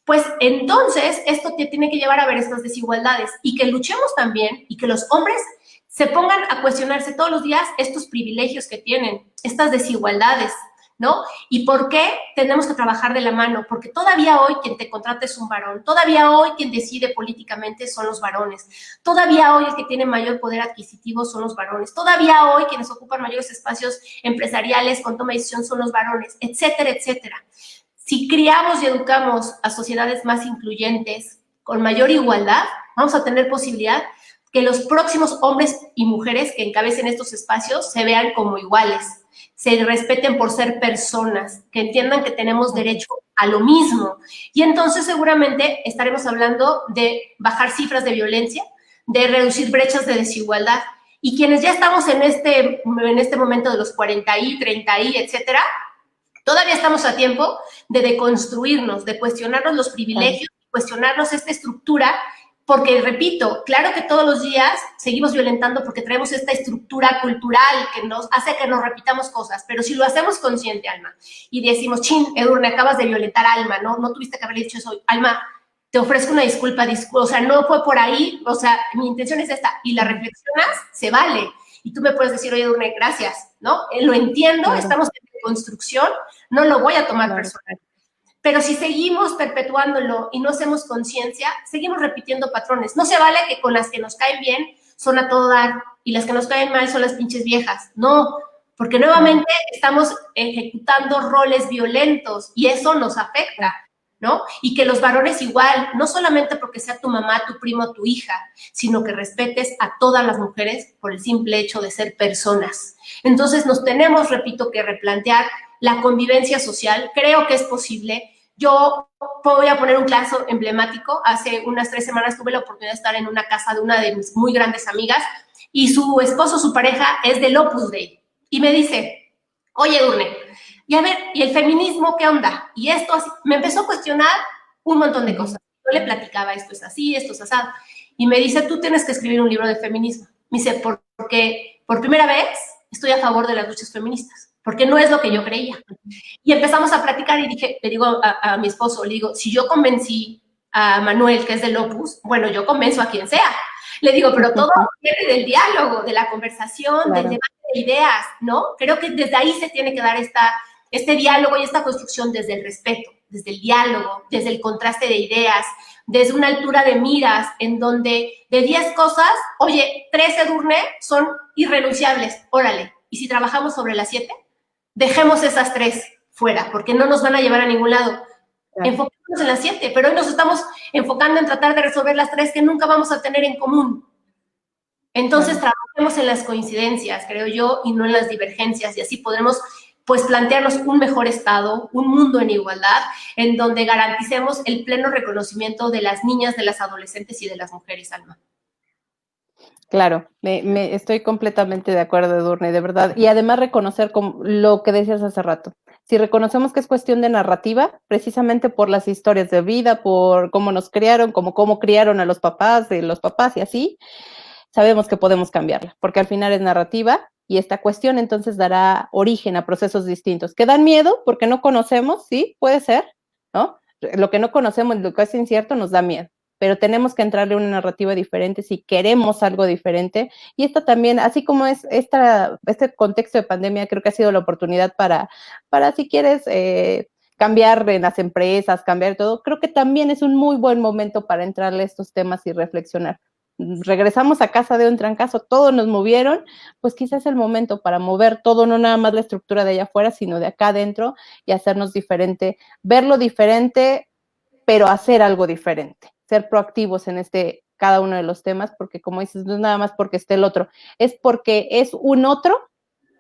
pues entonces esto te tiene que llevar a ver estas desigualdades y que luchemos también y que los hombres se pongan a cuestionarse todos los días estos privilegios que tienen, estas desigualdades, ¿no? ¿Y por qué tenemos que trabajar de la mano? Porque todavía hoy quien te contrata es un varón, todavía hoy quien decide políticamente son los varones, todavía hoy el que tiene mayor poder adquisitivo son los varones, todavía hoy quienes ocupan mayores espacios empresariales con toma de decisión son los varones, etcétera, etcétera. Si criamos y educamos a sociedades más incluyentes, con mayor igualdad, vamos a tener posibilidad que los próximos hombres y mujeres que encabecen estos espacios se vean como iguales, se respeten por ser personas, que entiendan que tenemos derecho a lo mismo. Y entonces seguramente estaremos hablando de bajar cifras de violencia, de reducir brechas de desigualdad. Y quienes ya estamos en este momento de los 40 y 30 y etcétera, todavía estamos a tiempo de deconstruirnos, de cuestionarnos los privilegios, cuestionarnos esta estructura, porque, repito, claro que todos los días seguimos violentando porque traemos esta estructura cultural que nos hace que nos repitamos cosas, pero si lo hacemos consciente, Alma, y decimos, chin, Edurne, acabas de violentar a Alma, ¿no? No tuviste que haberle dicho eso, Alma, te ofrezco una disculpa, o sea, no fue por ahí, o sea, mi intención es esta, y la reflexionas, se vale. Y tú me puedes decir, oye, Edurne, gracias, ¿no? Lo entiendo, estamos en construcción, no lo voy a tomar personal. Pero si seguimos perpetuándolo y no hacemos conciencia, seguimos repitiendo patrones. No se vale que con las que nos caen bien son a todo dar y las que nos caen mal son las pinches viejas. No, porque nuevamente estamos ejecutando roles violentos y eso nos afecta, ¿no? Y que los varones igual, no solamente porque sea tu mamá, tu primo, tu hija, sino que respetes a todas las mujeres por el simple hecho de ser personas. Entonces nos tenemos, repito, que replantear la convivencia social. Creo que es posible. Yo voy a poner un caso emblemático. Hace unas 3 semanas tuve la oportunidad de estar en una casa de una de mis muy grandes amigas y su esposo, su pareja, es del Opus Dei. Y me dice, oye, Edurne, y a ver, ¿y el feminismo qué onda? Y esto así, me empezó a cuestionar un montón de cosas. Yo le platicaba, esto es así, esto es asado. Y me dice, tú tienes que escribir un libro de feminismo. Me dice, porque por primera vez estoy a favor de las luchas feministas, porque no es lo que yo creía. Y empezamos a platicar y dije, le digo a mi esposo, le digo, si yo convencí a Manuel, que es del Opus, bueno, yo convenzo a quien sea. Le digo, pero todo viene del diálogo, de la conversación, claro, del debate de ideas, ¿no? Creo que desde ahí se tiene que dar este diálogo y esta construcción desde el respeto, desde el diálogo, desde el contraste de ideas, desde una altura de miras en donde de 10 cosas, oye, 3, Edurne, son irrenunciables, órale. Y si trabajamos sobre las 7, dejemos esas 3 fuera, porque no nos van a llevar a ningún lado. Claro. Enfoquémonos en las 7, pero hoy nos estamos enfocando en tratar de resolver las 3 que nunca vamos a tener en común. Entonces, claro, trabajemos en las coincidencias, creo yo, y no en las divergencias, y así podremos, pues, plantearnos un mejor estado, un mundo en igualdad, en donde garanticemos el pleno reconocimiento de las niñas, de las adolescentes y de las mujeres, Alma. Claro, me estoy completamente de acuerdo, Edurne, de verdad. Y además reconocer lo que decías hace rato. Si reconocemos que es cuestión de narrativa, precisamente por las historias de vida, por cómo nos criaron, cómo criaron a los papás y así, sabemos que podemos cambiarla, porque al final es narrativa y esta cuestión entonces dará origen a procesos distintos que dan miedo porque no conocemos, sí, puede ser, ¿no? Lo que no conocemos, lo que es incierto, nos da miedo, pero tenemos que entrarle una narrativa diferente si queremos algo diferente. Y esto también, así como es este contexto de pandemia, creo que ha sido la oportunidad para si quieres, cambiar en las empresas, cambiar todo, creo que también es un muy buen momento para entrarle a estos temas y reflexionar. Regresamos a casa de un trancazo, todos nos movieron, pues quizás es el momento para mover todo, no nada más la estructura de allá afuera, sino de acá adentro y hacernos diferente, verlo diferente, pero hacer algo diferente, ser proactivos en cada uno de los temas, porque como dices, no es nada más porque esté el otro, es porque es un otro,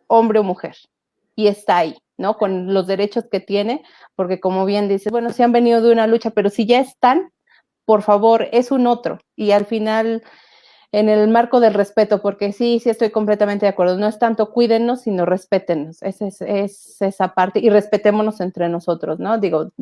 hombre o mujer, y está ahí, ¿no? Con los derechos que tiene, porque como bien dices, bueno, sí han venido de una lucha, pero si ya están, por favor, es un otro, y al final, en el marco del respeto, porque sí estoy completamente de acuerdo, no es tanto cuídennos, sino respétennos, es esa parte, y respetémonos entre nosotros, ¿no? Digo,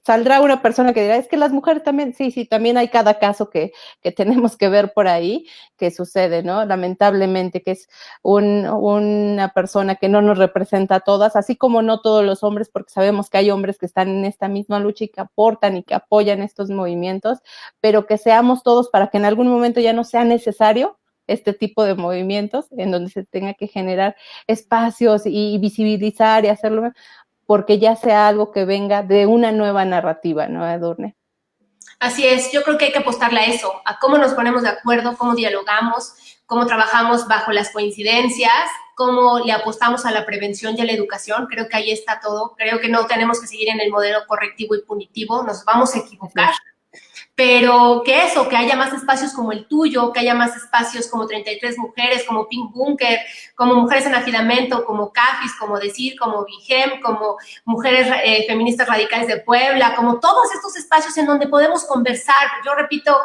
saldrá una persona que dirá, es que las mujeres también, sí, también hay cada caso que tenemos que ver por ahí, que sucede, ¿no? Lamentablemente, que es una persona que no nos representa a todas, así como no todos los hombres, porque sabemos que hay hombres que están en esta misma lucha y que aportan y que apoyan estos movimientos, pero que seamos todos para que en algún momento ya no sea necesario este tipo de movimientos en donde se tenga que generar espacios y visibilizar y hacerlo, porque ya sea algo que venga de una nueva narrativa, ¿no, Edurne? Así es, yo creo que hay que apostarle a eso, a cómo nos ponemos de acuerdo, cómo dialogamos, cómo trabajamos bajo las coincidencias, cómo le apostamos a la prevención y a la educación. Creo que ahí está todo. Creo que no tenemos que seguir en el modelo correctivo y punitivo, nos vamos a equivocar. Pero que haya más espacios como el tuyo, que haya más espacios como 33 Mujeres, como Pink Bunker, como Mujeres en Agitamiento, como CAFIS, como DECIR, como VIGEM, como Mujeres Feministas Radicales de Puebla, como todos estos espacios en donde podemos conversar. Yo repito,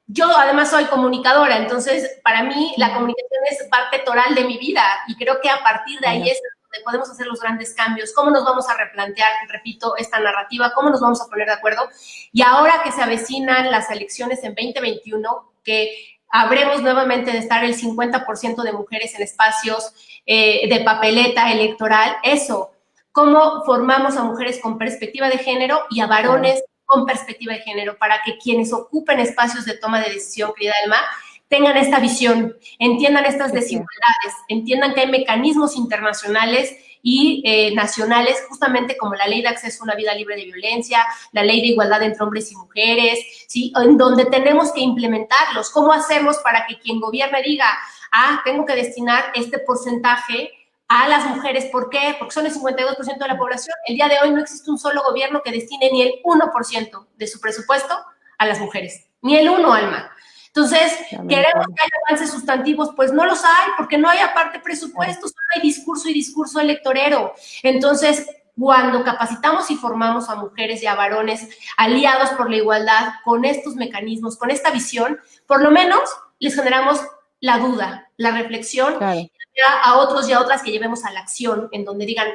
yo además soy comunicadora, entonces para mí la comunicación es parte toral de mi vida y creo que a partir de ahí es donde podemos hacer los grandes cambios, cómo nos vamos a replantear, repito, esta narrativa, cómo nos vamos a poner de acuerdo. Y ahora que se avecinan las elecciones en 2021, que habremos nuevamente de estar el 50% de mujeres en espacios de papeleta electoral, eso, cómo formamos a mujeres con perspectiva de género y a varones con perspectiva de género, para que quienes ocupen espacios de toma de decisión, querida Alma, tengan esta visión, entiendan estas desigualdades, entiendan que hay mecanismos internacionales y nacionales, justamente como la Ley de Acceso a una Vida Libre de Violencia, la Ley de Igualdad entre Hombres y Mujeres, ¿sí? En donde tenemos que implementarlos. ¿Cómo hacemos para que quien gobierne diga, tengo que destinar este porcentaje a las mujeres? ¿Por qué? Porque son el 52% de la población. El día de hoy no existe un solo gobierno que destine ni el 1% de su presupuesto a las mujeres, ni el 1, Alma. Entonces, ¿queremos que haya avances sustantivos? Pues no los hay, porque no hay aparte presupuestos, solo hay discurso y discurso electorero. Entonces, cuando capacitamos y formamos a mujeres y a varones aliados por la igualdad con estos mecanismos, con esta visión, por lo menos les generamos la duda, la reflexión, claro, a otros y a otras que llevemos a la acción, en donde digan,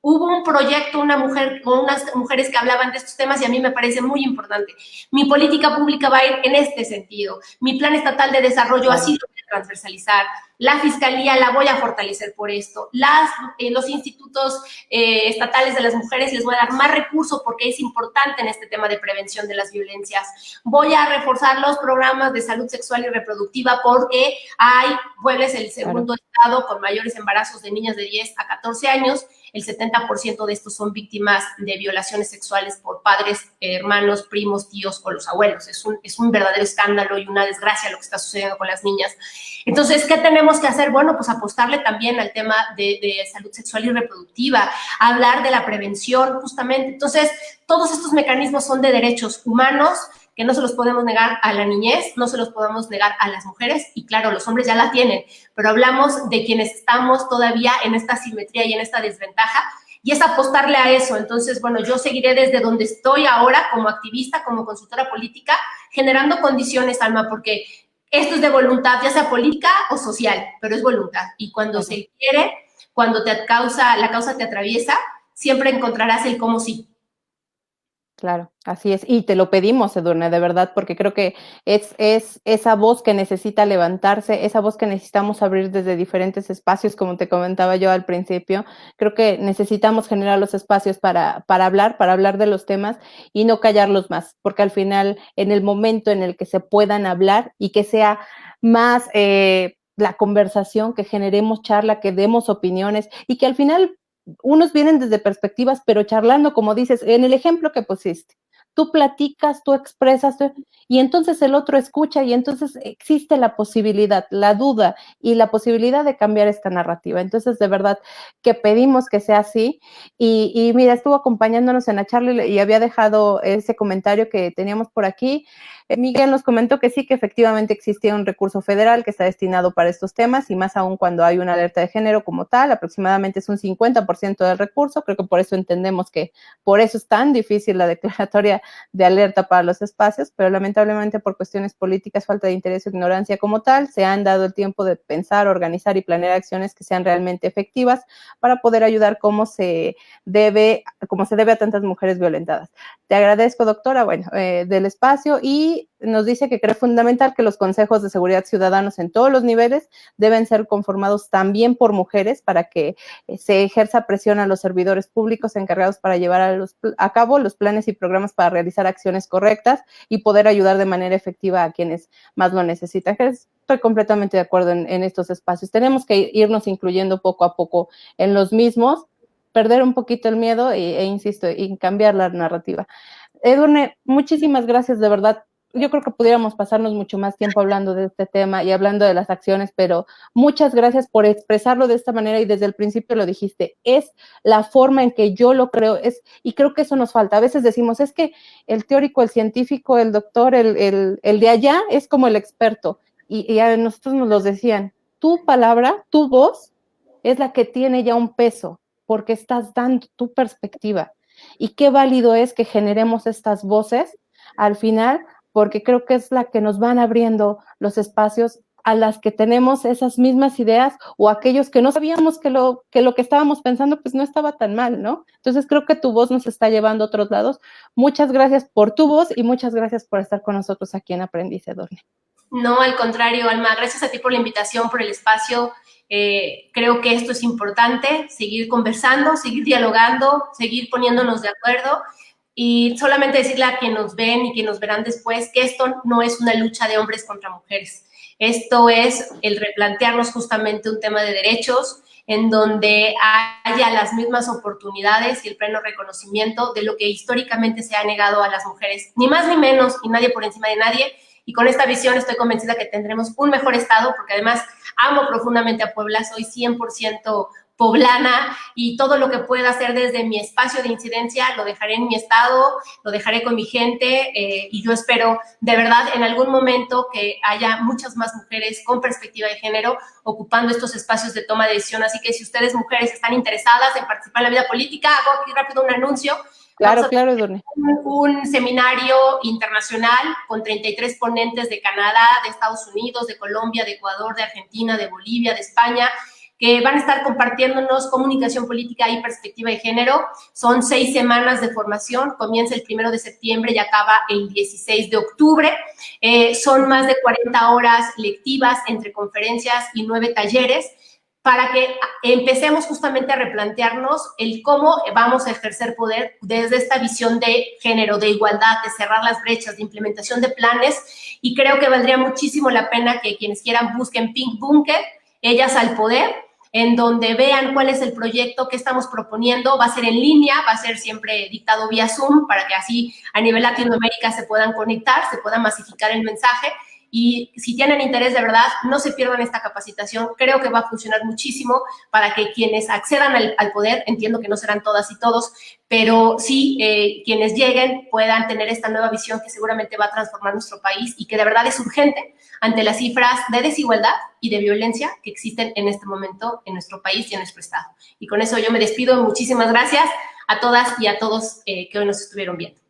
hubo un proyecto, una mujer, con unas mujeres que hablaban de estos temas y a mí me parece muy importante. Mi política pública va a ir en este sentido. Mi plan estatal de desarrollo así lo voy a transversalizar. La fiscalía la voy a fortalecer por esto. Los institutos estatales de las mujeres les voy a dar más recursos porque es importante en este tema de prevención de las violencias. Voy a reforzar los programas de salud sexual y reproductiva porque Puebla es el segundo estado con mayores embarazos de niñas de 10 a 14 años. El 70% de estos son víctimas de violaciones sexuales por padres, hermanos, primos, tíos o los abuelos. Es un verdadero escándalo y una desgracia lo que está sucediendo con las niñas. Entonces, ¿qué tenemos que hacer? Bueno, pues apostarle también al tema de salud sexual y reproductiva, hablar de la prevención justamente. Entonces, todos estos mecanismos son de derechos humanos que no se los podemos negar a la niñez, no se los podemos negar a las mujeres, y claro, los hombres ya la tienen, pero hablamos de quienes estamos todavía en esta asimetría y en esta desventaja, y es apostarle a eso. Entonces, bueno, yo seguiré desde donde estoy ahora como activista, como consultora política, generando condiciones, Alma, porque esto es de voluntad, ya sea política o social, pero es voluntad, y cuando se quiere, cuando la causa te atraviesa, siempre encontrarás el cómo sí. Claro, así es. Y te lo pedimos, Edurne, de verdad, porque creo que es esa voz que necesita levantarse, esa voz que necesitamos abrir desde diferentes espacios, como te comentaba yo al principio. Creo que necesitamos generar los espacios para hablar de los temas y no callarlos más, porque al final, en el momento en el que se puedan hablar y que sea más la conversación, que generemos charla, que demos opiniones y que al final unos vienen desde perspectivas, pero charlando, como dices, en el ejemplo que pusiste, tú platicas, tú expresas, y entonces el otro escucha, y entonces existe la posibilidad, la duda y la posibilidad de cambiar esta narrativa. Entonces, de verdad, que pedimos que sea así, y mira, estuvo acompañándonos en la charla y había dejado ese comentario que teníamos por aquí. Miguel nos comentó que sí, que efectivamente existía un recurso federal que está destinado para estos temas, y más aún cuando hay una alerta de género como tal, aproximadamente es un 50% del recurso. Creo que por eso entendemos que por eso es tan difícil la declaratoria de alerta para los espacios, pero lamentablemente por cuestiones políticas, falta de interés o ignorancia como tal, se han dado el tiempo de pensar, organizar y planear acciones que sean realmente efectivas para poder ayudar como se debe a tantas mujeres violentadas. Te agradezco, doctora, del espacio, y nos dice que cree fundamental que los consejos de seguridad ciudadanos en todos los niveles deben ser conformados también por mujeres para que se ejerza presión a los servidores públicos encargados para llevar a cabo los planes y programas para realizar acciones correctas y poder ayudar de manera efectiva a quienes más lo necesitan. Estoy completamente de acuerdo en estos espacios. Tenemos que irnos incluyendo poco a poco en los mismos, perder un poquito el miedo insisto, en cambiar la narrativa. Edurne, muchísimas gracias, de verdad. Yo creo que pudiéramos pasarnos mucho más tiempo hablando de este tema y hablando de las acciones, pero muchas gracias por expresarlo de esta manera, y desde el principio lo dijiste, es la forma en que yo lo creo, y creo que eso nos falta. A veces decimos, es que el teórico, el científico, el doctor, el de allá es como el experto, y a nosotros nos lo decían, tu palabra, tu voz es la que tiene ya un peso, porque estás dando tu perspectiva, y qué válido es que generemos estas voces al final, porque creo que es la que nos van abriendo los espacios a las que tenemos esas mismas ideas, o aquellos que no sabíamos que lo que estábamos pensando pues no estaba tan mal, ¿no? Entonces creo que tu voz nos está llevando a otros lados. Muchas gracias por tu voz y muchas gracias por estar con nosotros aquí en Aprendiz, Edurne. No, al contrario, Alma, gracias a ti por la invitación, por el espacio. Creo que esto es importante, seguir conversando, seguir dialogando, seguir poniéndonos de acuerdo, y solamente decirle a quienes nos ven y quienes nos verán después que esto no es una lucha de hombres contra mujeres. Esto es el replantearnos justamente un tema de derechos en donde haya las mismas oportunidades y el pleno reconocimiento de lo que históricamente se ha negado a las mujeres, ni más ni menos, y nadie por encima de nadie. Y con esta visión estoy convencida que tendremos un mejor Estado, porque además amo profundamente a Puebla, soy 100% poblana y todo lo que pueda hacer desde mi espacio de incidencia lo dejaré en mi estado, lo dejaré con mi gente y yo espero de verdad en algún momento que haya muchas más mujeres con perspectiva de género ocupando estos espacios de toma de decisión. Así que si ustedes mujeres están interesadas en participar en la vida política, hago aquí rápido un anuncio. Claro, claro, Edurne. Un seminario internacional con 33 ponentes de Canadá, de Estados Unidos, de Colombia, de Ecuador, de Argentina, de Bolivia, de España, que van a estar compartiéndonos comunicación política y perspectiva de género. Son 6 semanas de formación, comienza el 1 de septiembre y acaba el 16 de octubre. Son más de 40 horas lectivas entre conferencias y 9 talleres para que empecemos justamente a replantearnos el cómo vamos a ejercer poder desde esta visión de género, de igualdad, de cerrar las brechas, de implementación de planes, y creo que valdría muchísimo la pena que quienes quieran busquen Pink Bunker, Ellas al Poder, en donde vean cuál es el proyecto que estamos proponiendo. Va a ser en línea, va a ser siempre dictado vía Zoom, para que así a nivel Latinoamérica se puedan conectar, se pueda masificar el mensaje. Y si tienen interés de verdad, no se pierdan esta capacitación. Creo que va a funcionar muchísimo para que quienes accedan al poder, entiendo que no serán todas y todos, pero sí quienes lleguen puedan tener esta nueva visión que seguramente va a transformar nuestro país y que de verdad es urgente ante las cifras de desigualdad y de violencia que existen en este momento en nuestro país y en nuestro estado. Y con eso yo me despido. Muchísimas gracias a todas y a todos que hoy nos estuvieron viendo.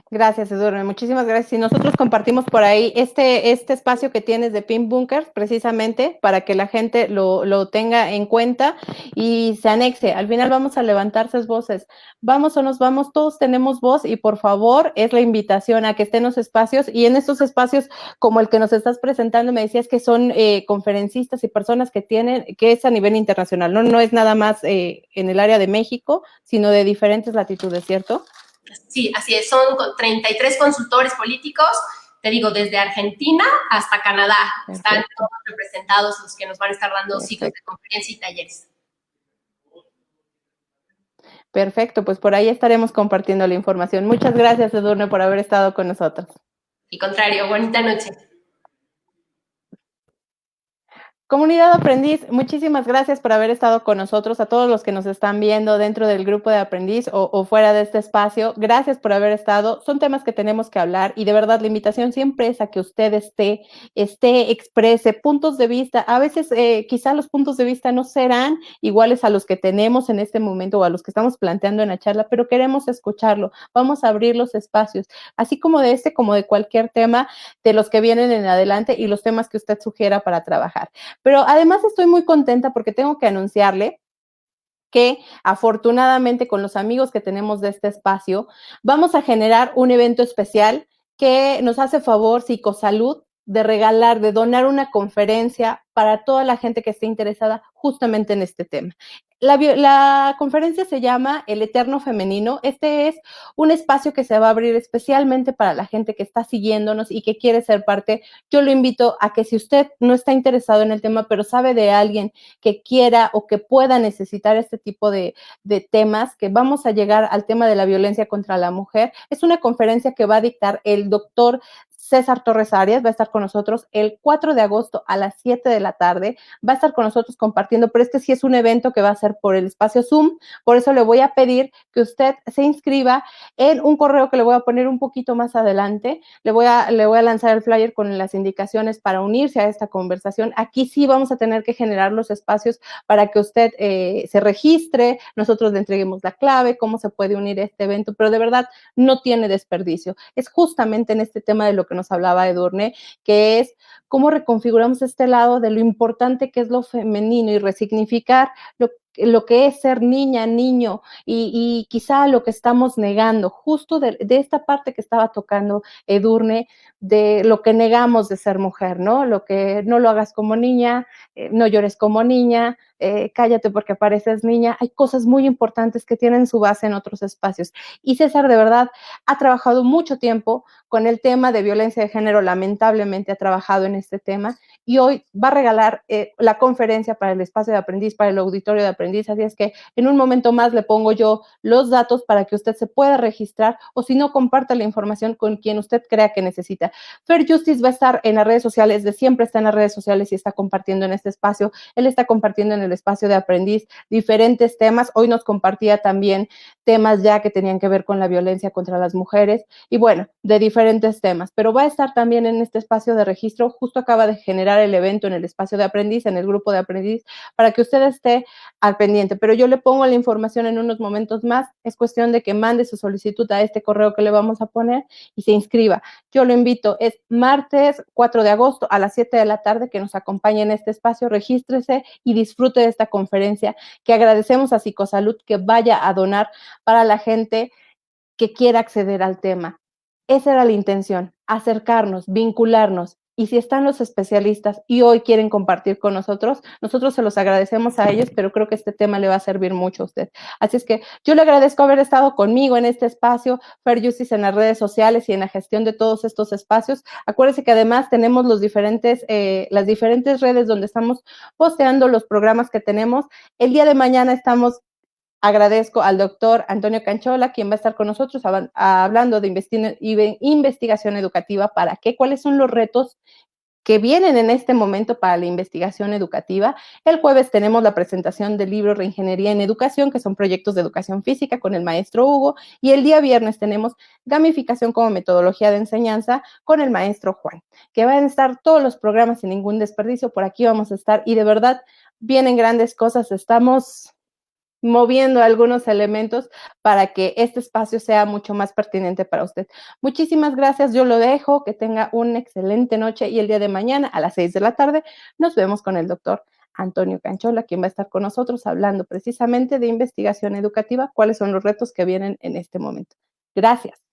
Gracias, Edurne, muchísimas gracias. Y nosotros compartimos por ahí este espacio que tienes de Pink Bunkers, precisamente para que la gente lo tenga en cuenta y se anexe. Al final vamos a levantar esas voces. Vamos o nos vamos, todos tenemos voz y por favor es la invitación a que estén los espacios y en estos espacios como el que nos estás presentando, me decías que son conferencistas y personas que es a nivel internacional, no es nada más en el área de México, sino de diferentes latitudes, ¿cierto? Sí, así es, son 33 consultores políticos, te digo, desde Argentina hasta Canadá. Perfecto. Están todos representados los que nos van a estar dando Perfecto. Ciclos de conferencia y talleres. Perfecto, pues por ahí estaremos compartiendo la información. Muchas gracias, Edurne, por haber estado con nosotros. Al contrario, bonita noche. Comunidad Aprendiz, muchísimas gracias por haber estado con nosotros, a todos los que nos están viendo dentro del grupo de Aprendiz o fuera de este espacio, gracias por haber estado, son temas que tenemos que hablar y de verdad la invitación siempre es a que usted exprese puntos de vista, a veces quizá los puntos de vista no serán iguales a los que tenemos en este momento o a los que estamos planteando en la charla, pero queremos escucharlo, vamos a abrir los espacios, así como de como de cualquier tema de los que vienen en adelante y los temas que usted sugiera para trabajar. Pero además estoy muy contenta porque tengo que anunciarle que afortunadamente con los amigos que tenemos de este espacio vamos a generar un evento especial que nos hace favor Psicosalud de regalar, de donar una conferencia para toda la gente que esté interesada justamente en este tema. La conferencia se llama El Eterno Femenino. Este es un espacio que se va a abrir especialmente para la gente que está siguiéndonos y que quiere ser parte. Yo lo invito a que si usted no está interesado en el tema, pero sabe de alguien que quiera o que pueda necesitar este tipo de temas, que vamos a llegar al tema de la violencia contra la mujer. Es una conferencia que va a dictar el doctor César Torres Arias, va a estar con nosotros el 4 de agosto a las 7 de la tarde, va a estar con nosotros compartiendo, pero sí es un evento que va a ser por el espacio Zoom, por eso le voy a pedir que usted se inscriba en un correo que le voy a poner un poquito más adelante, le voy a lanzar el flyer con las indicaciones para unirse a esta conversación. Aquí sí vamos a tener que generar los espacios para que usted se registre, nosotros le entreguemos la clave, cómo se puede unir a este evento, pero de verdad no tiene desperdicio. Es justamente en este tema de lo que nos hablaba Edurne, que es cómo reconfiguramos este lado de lo importante que es lo femenino y resignificar lo que es ser niña, niño y quizá lo que estamos negando, justo de esta parte que estaba tocando Edurne, de lo que negamos de ser mujer, ¿no? Lo que no lo hagas como niña, no llores como niña, cállate porque pareces niña. Hay cosas muy importantes que tienen su base en otros espacios. Y César, de verdad, ha trabajado mucho tiempo con el tema de violencia de género, lamentablemente ha trabajado en este tema, y hoy va a regalar la conferencia para el espacio de aprendiz, para el auditorio de aprendiz, así es que en un momento más le pongo yo los datos para que usted se pueda registrar, o si no, comparta la información con quien usted crea que necesita. Fair Justice va a estar en las redes sociales, de siempre está en las redes sociales y está compartiendo en este espacio. Él está compartiendo en el espacio de aprendiz diferentes temas. Hoy nos compartía también temas ya que tenían que ver con la violencia contra las mujeres y bueno, de diferentes temas, pero va a estar también en este espacio de registro. Justo acaba de generar el evento en el espacio de aprendiz, en el grupo de aprendiz, para que usted esté al pendiente, pero yo le pongo la información en unos momentos más. Es cuestión de que mande su solicitud a este correo que le vamos a poner y se inscriba. Yo lo invito, es martes 4 de agosto a las 7 de la tarde, que nos acompañe en este espacio. Regístrese y disfrute de esta conferencia, que agradecemos a Psicosalud que vaya a donar para la gente que quiera acceder al tema. Esa era la intención, acercarnos, vincularnos. Y si están los especialistas y hoy quieren compartir con nosotros, nosotros se los agradecemos a ellos, pero creo que este tema le va a servir mucho a usted. Así es que yo le agradezco haber estado conmigo en este espacio, Fair Justice, en las redes sociales y en la gestión de todos estos espacios. Acuérdense que además tenemos las diferentes redes donde estamos posteando los programas que tenemos. El día de mañana agradezco al doctor Antonio Canchola, quien va a estar con nosotros hablando de investigación educativa. ¿Para qué? ¿Cuáles son los retos que vienen en este momento para la investigación educativa? El jueves tenemos la presentación del libro Reingeniería en Educación, que son proyectos de educación física con el maestro Hugo, y el día viernes tenemos gamificación como metodología de enseñanza con el maestro Juan, que van a estar todos los programas sin ningún desperdicio. Por aquí vamos a estar y de verdad vienen grandes cosas. Estamos moviendo algunos elementos para que este espacio sea mucho más pertinente para usted. Muchísimas gracias, yo lo dejo, que tenga una excelente noche y el día de mañana a las 6 de la tarde nos vemos con el doctor Antonio Canchola, quien va a estar con nosotros hablando precisamente de investigación educativa, cuáles son los retos que vienen en este momento. Gracias.